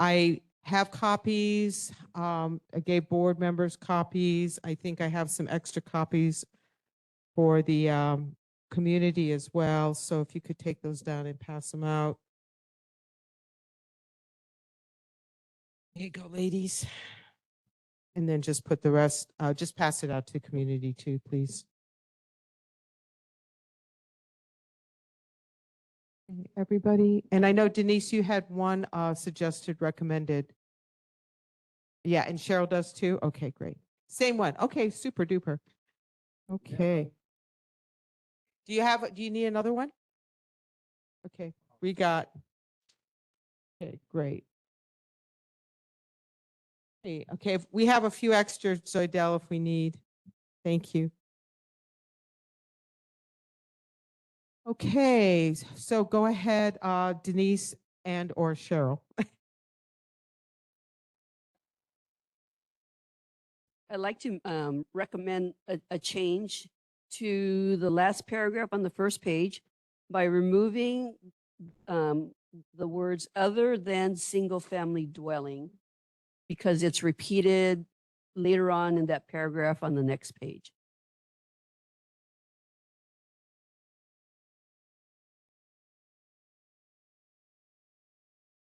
I have copies. I gave board members copies. I think I have some extra copies for the community as well. So if you could take those down and pass them out. Here you go, ladies. And then just put the rest, just pass it out to the community too, please. Everybody, and I know Denise, you had one suggested recommended. Yeah, and Cheryl does too. Okay, great. Same one. Okay, super duper. Okay. Do you need another one? Okay, we got. Okay, great. Okay, we have a few extras, Zoidel, if we need. Thank you. Okay, so go ahead, Denise and or Cheryl. I'd like to recommend a change to the last paragraph on the first page by removing the words other than single family dwelling, because it's repeated later on in that paragraph on the next page.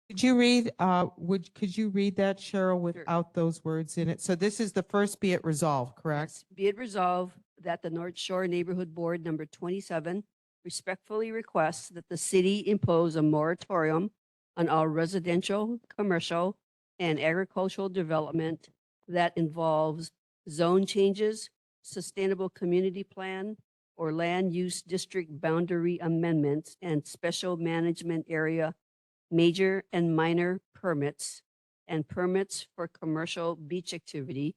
Could you read, could you read that, Cheryl, without those words in it? So this is the first be it resolved, correct? Be it resolved that the North Shore Neighborhood Board number 27 respectfully requests that the city impose a moratorium on all residential, commercial, and agricultural development that involves zone changes, sustainable community plan, or land use district boundary amendments and special management area major and minor permits and permits for commercial beach activity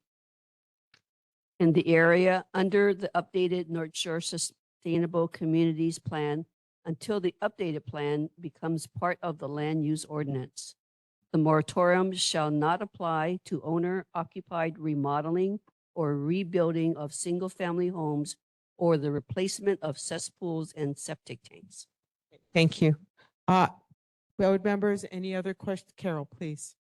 in the area under the updated North Shore Sustainable Communities Plan until the updated plan becomes part of the land use ordinance. The moratorium shall not apply to owner-occupied remodeling or rebuilding of single-family homes or the replacement of cesspools and septic tanks. Thank you. Board members, any other questions? Carol, please.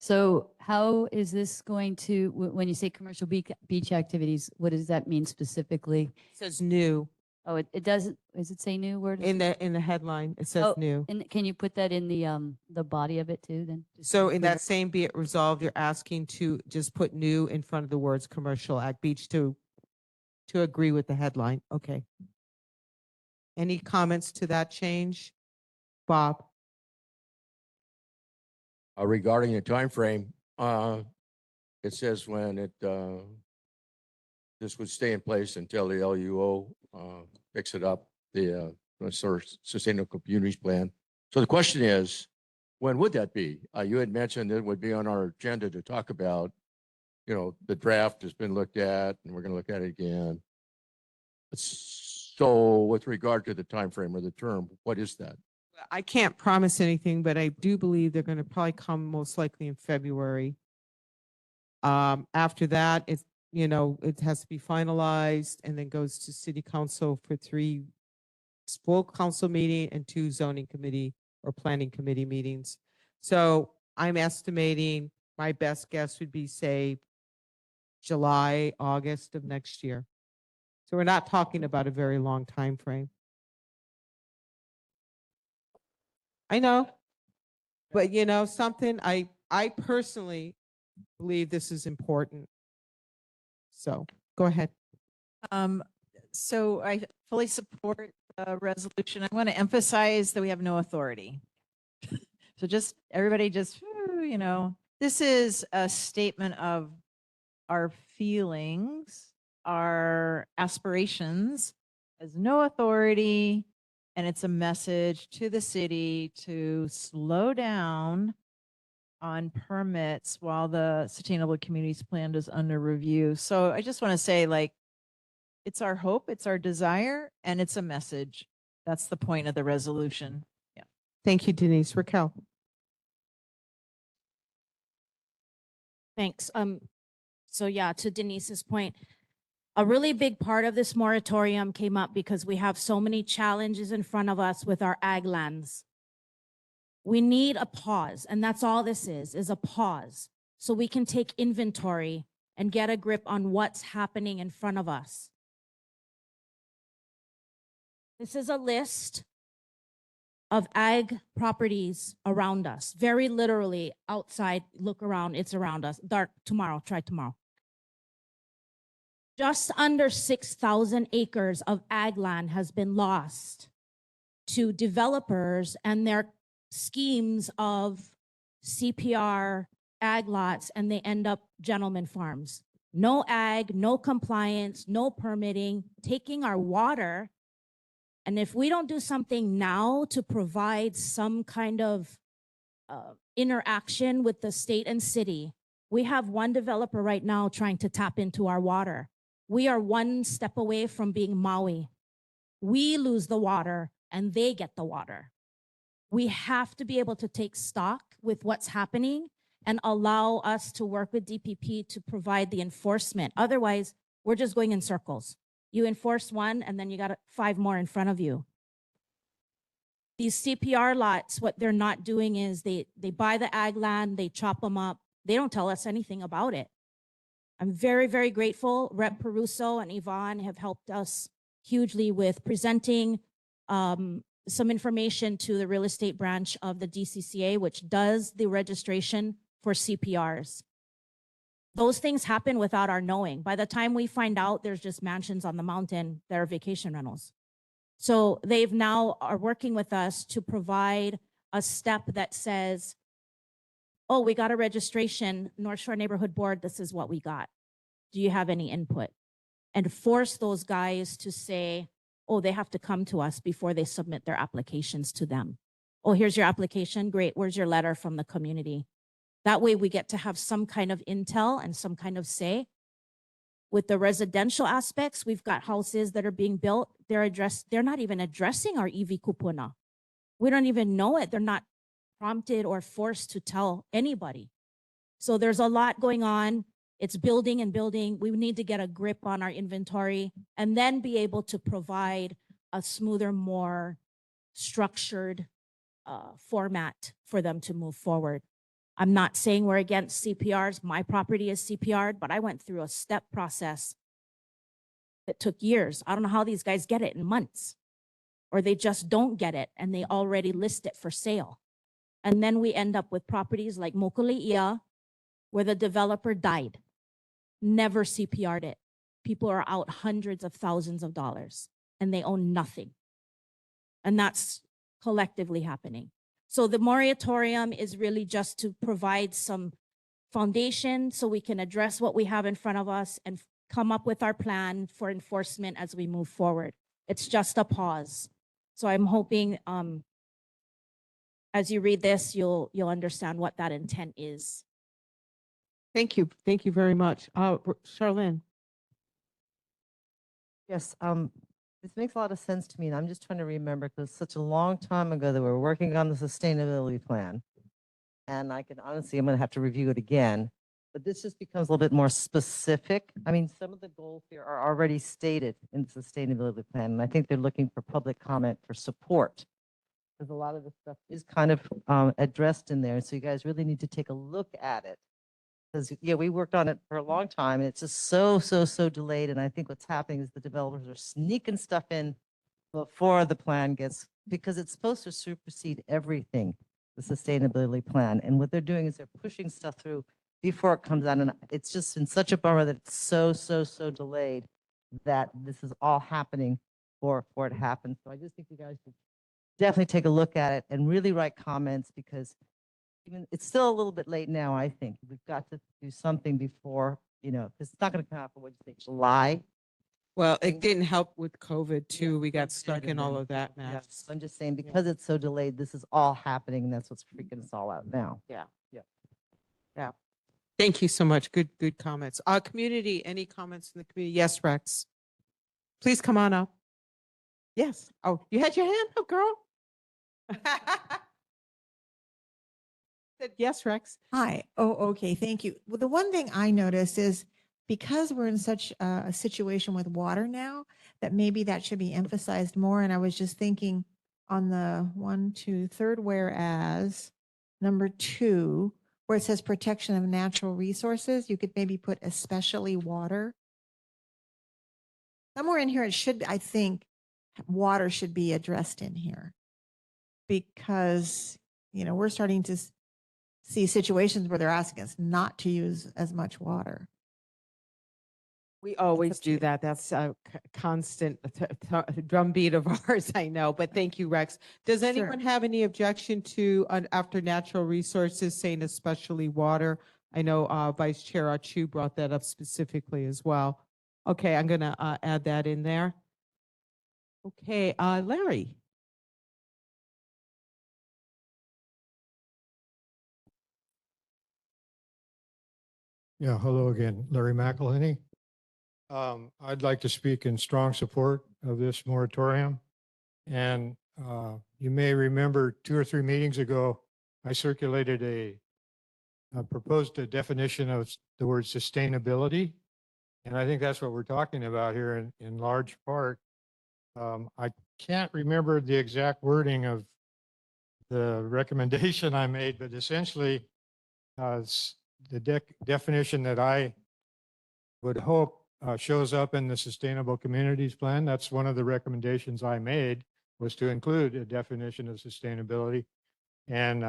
So how is this going to, when you say commercial beach activities, what does that mean specifically? It says new. Oh, it doesn't, does it say new? Where does In it- the headline, it says Oh, new. And can you put that in the body of it too then? Just So to in clear that same be it resolved, you're asking to just put new in front of the words commercial at beach to agree with the headline. Okay. Any comments to that change? Bob? Regarding the timeframe, it says when this would stay in place until the LUO picks it up, the Sustainable Communities Plan. So the question is, when would that be? You had mentioned it would be on our agenda to talk about, the draft has been looked at and we're going to look at it again. So with regard to the time frame or the term, what is that? I can't promise anything, but I do believe they're going to probably come most likely in February. After that, it has to be finalized and then goes to city council for 3 full council meeting and 2 zoning committee or planning committee meetings. So I'm estimating my best guess would be, say, July, August of next year. So we're not talking about a very long time frame. I know, but something, I personally believe this is important. So go ahead. So I fully support the resolution. I want to emphasize that we have no authority. So everybody this is a statement of our feelings, our aspirations, has no authority, and it's a message to the city to slow down on permits while the Sustainable Communities Plan is under review. So I just want to say, it's our hope, it's our desire, and it's a message. That's the point of the resolution. Yeah. Thank you, Denise. Raquel. Thanks. So yeah, to Denise's point, a really big part of this moratorium came up because we have so many challenges in front of us with our ag lands. We need a pause, and that's all this is a pause, so we can take inventory and get a grip on what's happening in front of us. This is a list of ag properties around us, very literally outside, look around, it's around us. Dark tomorrow, try tomorrow. Just under 6,000 acres of ag land has been lost to developers and their schemes of CPR ag lots, and they end up gentleman farms. No ag, no compliance, no permitting, taking our water. And if we don't do something now to provide some kind of interaction with the state and city, we have one developer right now trying to tap into our water. We are one step away from being Maui. We lose the water and they get the water. We have to be able to take stock with what's happening and allow us to work with DPP to provide the enforcement. Otherwise, we're just going in circles. You enforce one and then you got 5 more in front of you. These CPR lots, what they're not doing is they buy the ag land, they chop them up. They don't tell us anything about it. I'm very, very grateful. Rep. Peruso and Yvonne have helped us hugely with presenting some information to the real estate branch of the DCCA, which does the registration for CPRs. Those things happen without our knowing. By the time we find out, there's just mansions on the mountain that are vacation rentals. So they've now are working with us to provide a step that says, oh, we got a registration, North Shore Neighborhood Board, this is what we got. Do you have any input? And force those guys to say, oh, they have to come to us before they submit their applications to them. Oh, here's your application, great, where's your letter from the community? That way we get to have some kind of intel and some kind of say. With the residential aspects, we've got houses that are being built. They're not even addressing our EV kupuna. We don't even know it. They're not prompted or forced to tell anybody. So there's a lot going on. It's building and building. We need to get a grip on our inventory and then be able to provide a smoother, more structured format for them to move forward. I'm not saying we're against CPRs. My property is CPR'd, but I went through a step process that took years. I don't know how these guys get it in months, or they just don't get it and they already list it for sale. And then we end up with properties like Mokuleia, where the developer died, never CPR'd it. People are out hundreds of thousands of dollars and they own nothing. And that's collectively happening. So the moratorium is really just to provide some foundation so we can address what we have in front of us and come up with our plan for enforcement as we move forward. It's just a pause. So I'm hoping, as you read this, you'll understand what that intent is. Thank you. Thank you very much. Charlene. Yes, this makes a lot of sense to me, and I'm just trying to remember because it's such a long time ago that we were working on the sustainability plan. And I can honestly, I'm gonna have to review it again, but this just becomes a little bit more specific. I mean, some of the goals here are already stated in the sustainability plan, and I think they're looking for public comment for support. Because a lot of the stuff is kind of addressed in there, so you guys really need to take a look at it. Because, yeah, we worked on it for a long time, and it's just so delayed, and I think what's happening is the developers are sneaking stuff in before the plan gets, because it's supposed to supersede everything, the sustainability plan, and what they're doing is they're pushing stuff through before it comes out, and it's just been such a bummer that it's so delayed that this is all happening before it happens. So I just think you guys should definitely take a look at it and really write comments, because even it's still a little bit late now. I think we've got to do something before, because it's not going to come out for what you think, July. Well, it didn't help with COVID too. We got COVID stuck did, in all and of that yeah, mess. I'm just saying, because it's so delayed, this is all happening, and that's what's freaking us all out now. Yeah. Thank you so much. Good comments. Community, any comments in the community? Yes, Rex. Please come on up. Yes. Oh, you had your hand up, girl. Said yes, Rex. Hi. Oh, okay. Thank you. Well, the one thing I noticed is because we're in such a situation with water now, that maybe that should be emphasized more. And I was just thinking on the third whereas, number 2, where it says protection of natural resources, you could maybe put especially water. Somewhere in here, it should, I think, water should be addressed in here. Because, we're starting to see situations where they're asking us not to use as much water. We always do that. That's a constant drumbeat of ours, I know, but thank you, Rex. Does anyone have any objection to after natural resources saying especially water? I know Vice Chair Achu brought that up specifically as well. Okay, I'm gonna add that in there. Okay, Larry. Yeah, hello again, Larry McElhenney. I'd like to speak in strong support of this moratorium. And you may remember 2 or 3 meetings ago, I circulated proposed a definition of the word sustainability. And I think that's what we're talking about here in large part. I can't remember the exact wording of the recommendation I made, but essentially the definition that I would hope shows up in the Sustainable Communities Plan. That's one of the recommendations I made, was to include a definition of sustainability. And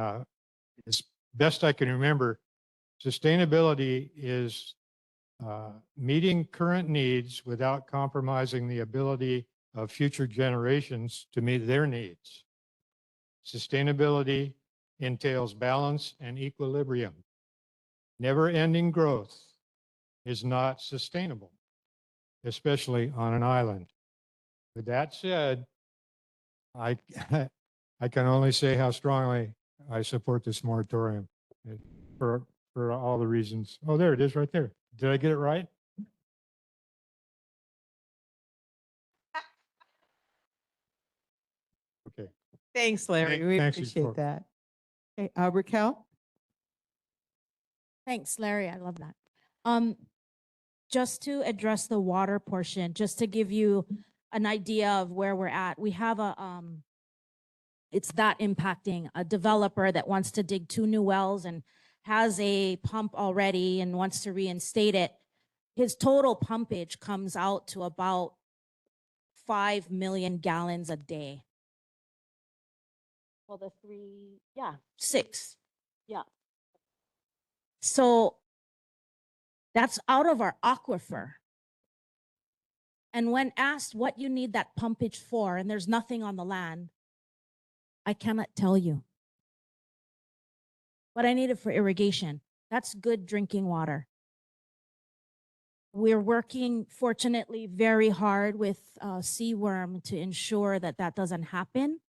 as best I can remember, sustainability is meeting current needs without compromising the ability of future generations to meet their needs. Sustainability entails balance and equilibrium. Never-ending growth is not sustainable, especially on an island. With that said, I can only say how strongly I support this moratorium for all the reasons. Oh, there it is right there. Did I get it right? Okay. Thanks, Larry. We Thanks, appreciate folks. that. Okay, Raquel? Thanks, Larry. I love that. Just to address the water portion, just to give you an idea of where we're at, we have it's that impacting a developer that wants to dig 2 new wells and has a pump already and wants to reinstate it. His total pumpage comes out to about 5 million gallons a day. Well, 6. Yeah. So that's out of our aquifer. And when asked what you need that pumpage for, and there's nothing on the land, I cannot tell you. But I need it for irrigation. That's good drinking water. we're working fortunately very hard with Seaworm to ensure that that doesn't happen.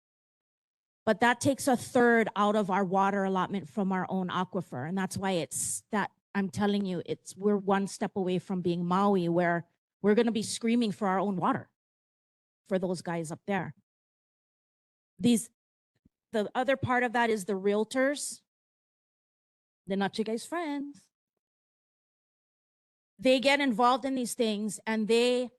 But that takes a third out of our water allotment from our own aquifer. And that's why it's that I'm telling you, we're one step away from being Maui, where we're going to be screaming for our own water for those guys up there. The other part of that is the realtors. They're not your guys' friends. They get involved in these things and they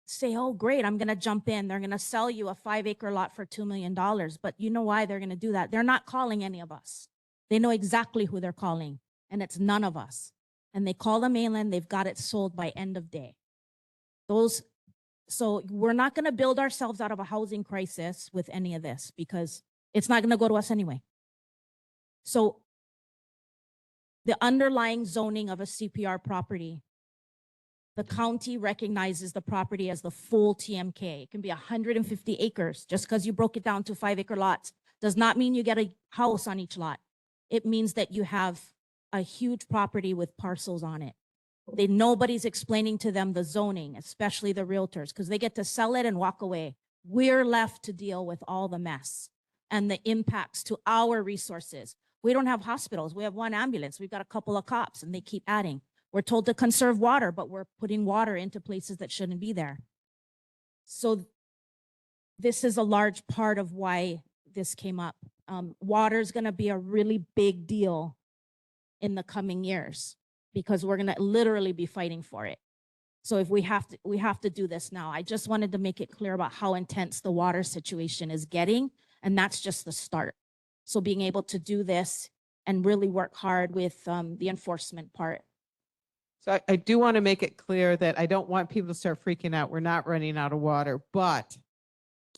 say, oh, great, I'm going to jump in. They're going to sell you a 5-acre lot for $2 million. But you know why they're going to do that? They're not calling any of us. They know exactly who they're calling, and it's none of us. And they call the mainland, they've got it sold by end of day. So we're not going to build ourselves out of a housing crisis with any of this because it's not going to go to us anyway. So the underlying zoning of a CPR property, the county recognizes the property as the full TMK. It can be 150 acres. Just because you broke it down to 5-acre lots does not mean you get a house on each lot. It means that you have a huge property with parcels on it. Nobody's explaining to them the zoning, especially the realtors, because they get to sell it and walk away. We're left to deal with all the mess and the impacts to our resources. We don't have hospitals. We have one ambulance. We've got a couple of cops and they keep adding. We're told to conserve water, but we're putting water into places that shouldn't be there. So this is a large part of why this came up. Water is going to be a really big deal in the coming years because we're going to literally be fighting for it. So if we have to do this now. I just wanted to make it clear about how intense the water situation is getting, and that's just the start. So being able to do this and really work hard with the enforcement part. So I do want to make it clear that I don't want people to start freaking out. We're not running out of water, but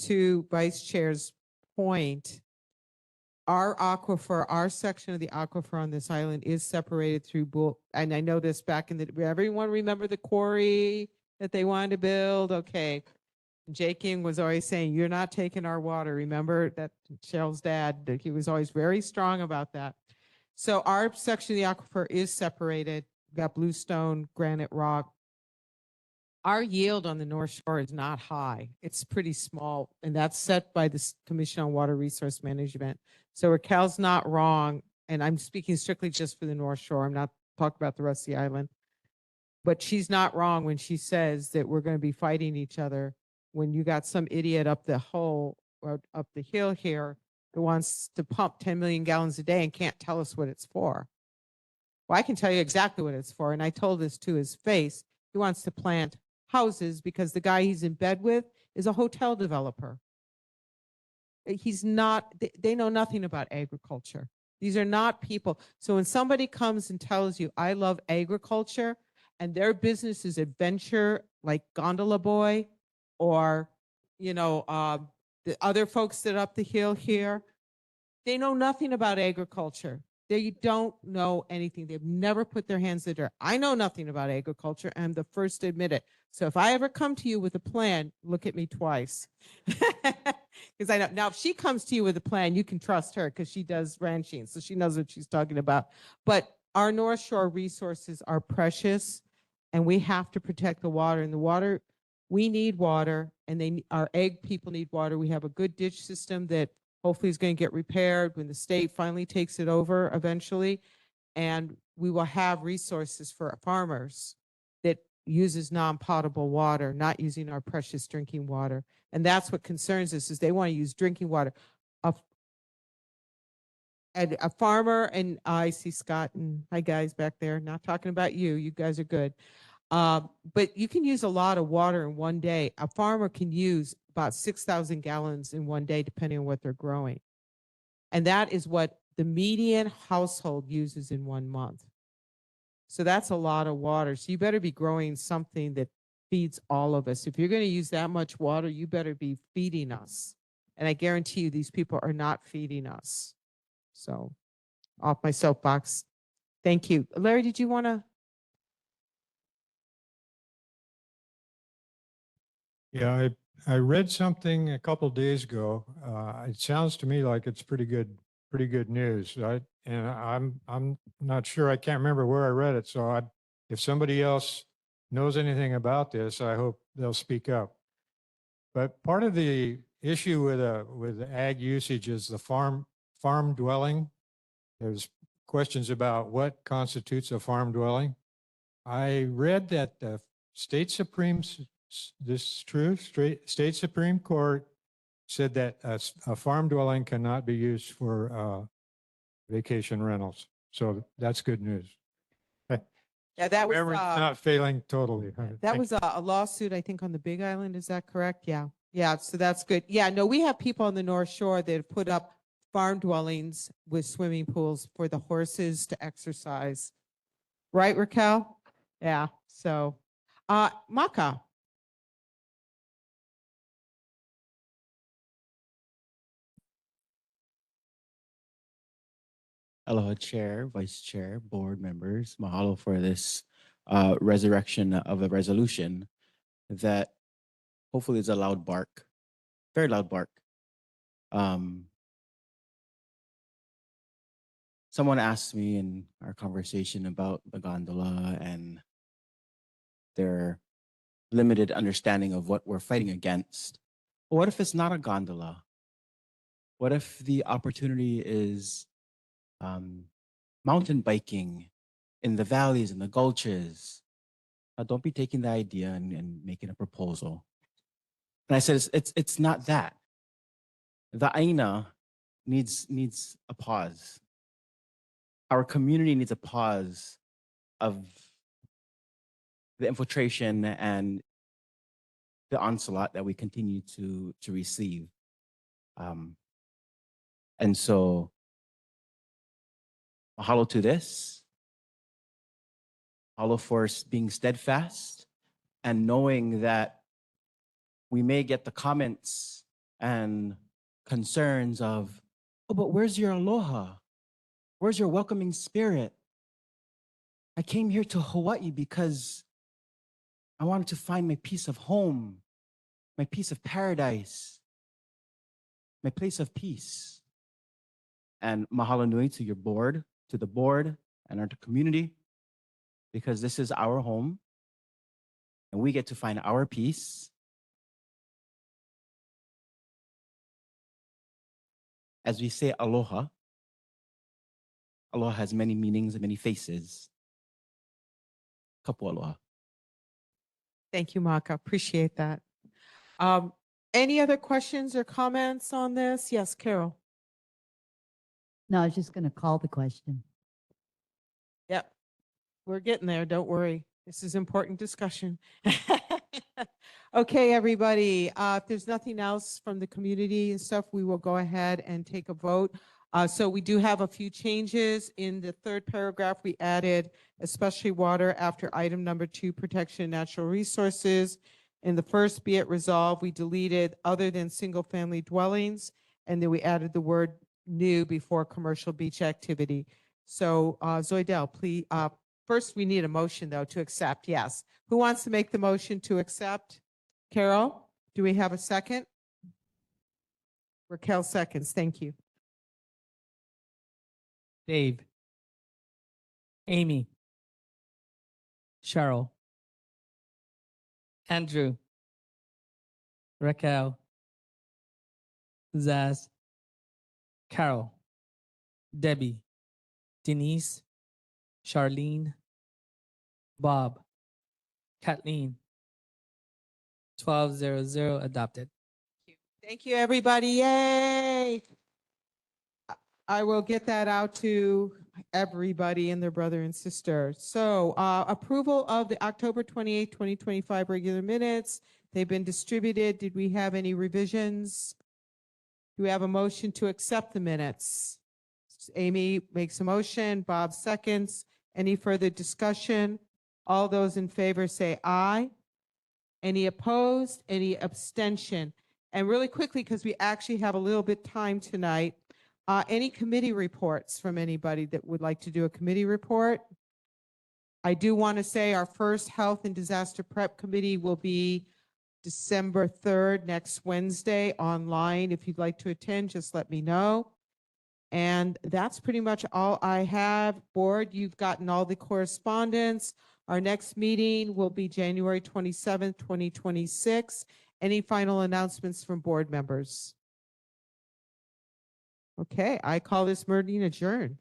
to Vice Chair's point, our aquifer, our section of the aquifer on this island is separated through and I know this back in everyone remember the quarry that they wanted to build? Okay. Jay King was always saying, you're not taking our water. Remember that Cheryl's dad, he was always very strong about that. So our section of the aquifer is separated. We've got bluestone, granite rock. Our yield on the North Shore is not high. It's pretty small, and that's set by the Commission on Water Resource Management. So Raquel's not wrong, and I'm speaking strictly just for the North Shore. I'm not talking about the rest of the island. But she's not wrong when she says that we're going to be fighting each other when you got some idiot up the hole or up the hill here who wants to pump 10 million gallons a day and can't tell us what it's for. Well, I can tell you exactly what it's for, and I told this to his face. He wants to plant houses because the guy he's in bed with is a hotel developer. He's not, they know nothing about agriculture. These are not people. So when somebody comes and tells you, I love agriculture, and their business is adventure like Gondola Boy or, the other folks that are up the hill here, they know nothing about agriculture. They don't know anything. They've never put their hands in the dirt. I know nothing about agriculture. I'm the first to admit it. So if I ever come to you with a plan, look at me twice. Because I know now if she comes to you with a plan, you can trust her because she does ranching. So she knows what she's talking about. But our North Shore resources are precious and we have to protect the water. And the water, we need water, and our egg people need water. We have a good ditch system that hopefully is going to get repaired when the state finally takes it over eventually. And we will have resources for farmers that uses non-potable water, not using our precious drinking water. And that's what concerns us, is they want to use drinking water. And a farmer, and I see Scott and hi guys back there, not talking about you. You guys are good. But you can use a lot of water in one day. A farmer can use about 6,000 gallons in one day, depending on what they're growing. And that is what the median household uses in 1 month. So that's a lot of water. So you better be growing something that feeds all of us. If you're going to use that much water, you better be feeding us. And I guarantee you these people are not feeding us. So off my soapbox. Thank you. Larry, did you want to? Yeah, I read something a couple days ago. It sounds to me like it's pretty good news. I'm not sure. I can't remember where I read it, so if somebody else knows anything about this, I hope they'll speak up. But part of the issue with ag usage is the farm dwelling. There's questions about what constitutes a farm dwelling. I read that the state Supreme, this is true, state Supreme Court said that a farm dwelling cannot be used for vacation rentals. So that's good news. Yeah, that was, Memory's not failing totally. that was a lawsuit, I think, on the Big Island. Is that correct? Yeah. Yeah. So that's good. Yeah. No, we have people on the North Shore that have put up farm dwellings with swimming pools for the horses to exercise. Right, Raquel? Yeah. So, Maka. Aloha, Chair, Vice Chair, Board members. Mahalo for this resurrection of a resolution that hopefully is a loud bark, very loud bark. Someone asked me in our conversation about the gondola and their limited understanding of what we're fighting against. But what if it's not a gondola? What if the opportunity is mountain biking in the valleys and the gulches? Don't be taking the idea and making a proposal. And I said, it's not that. The Aina needs a pause. Our community needs a pause of the infiltration and the onslaught that we continue to receive. And so, mahalo to this. Mahalo for being steadfast and knowing that we may get the comments and concerns of, oh, but where's your aloha? Where's your welcoming spirit? I came here to Hawaii because I wanted to find my piece of home, my piece of paradise, my place of peace. And mahalo nui to your board, to the board and our community, because this is our home and we get to find our peace. As we say aloha, aloha has many meanings and many faces. Kapu aloha. Thank you, Maka. Appreciate that. Any other questions or comments on this? Yes, Carol. No, I was just going to call the question. Yep. We're getting there. Don't worry. This is important discussion. Okay, everybody. If there's nothing else from the community and stuff, we will go ahead and take a vote. So we do have a few changes. In the third paragraph, we added especially water after item number 2, protection of natural resources. In the first, be it resolved, we deleted other than single family dwellings, and then we added the word new before commercial beach activity. So Zoidel, please, first we need a motion though to accept, yes. Who wants to make the motion to accept? Carol, do we have a second? Raquel seconds, thank you. Dave, Amy, Cheryl, Andrew, Raquel, Zaz, Carol, Debbie, Denise, Charlene, Bob, Kathleen. 1200 adopted. Thank you, everybody. Yay. I will get that out to everybody and their brother and sister. So approval of the October 28, 2025 regular minutes. They've been distributed. Did we have any revisions? Do we have a motion to accept the minutes? Amy makes a motion, Bob seconds. Any further discussion? All those in favor say aye. Any opposed? Any abstention? And really quickly, because we actually have a little bit time tonight, any committee reports from anybody that would like to do a committee report? I do want to say our first health and disaster prep committee will be December 3rd, next Wednesday, online. If you'd like to attend, just let me know. And that's pretty much all I have. Board, you've gotten all the correspondence. Our next meeting will be January 27th, 2026. Any final announcements from board members? Okay, I call this meeting adjourned.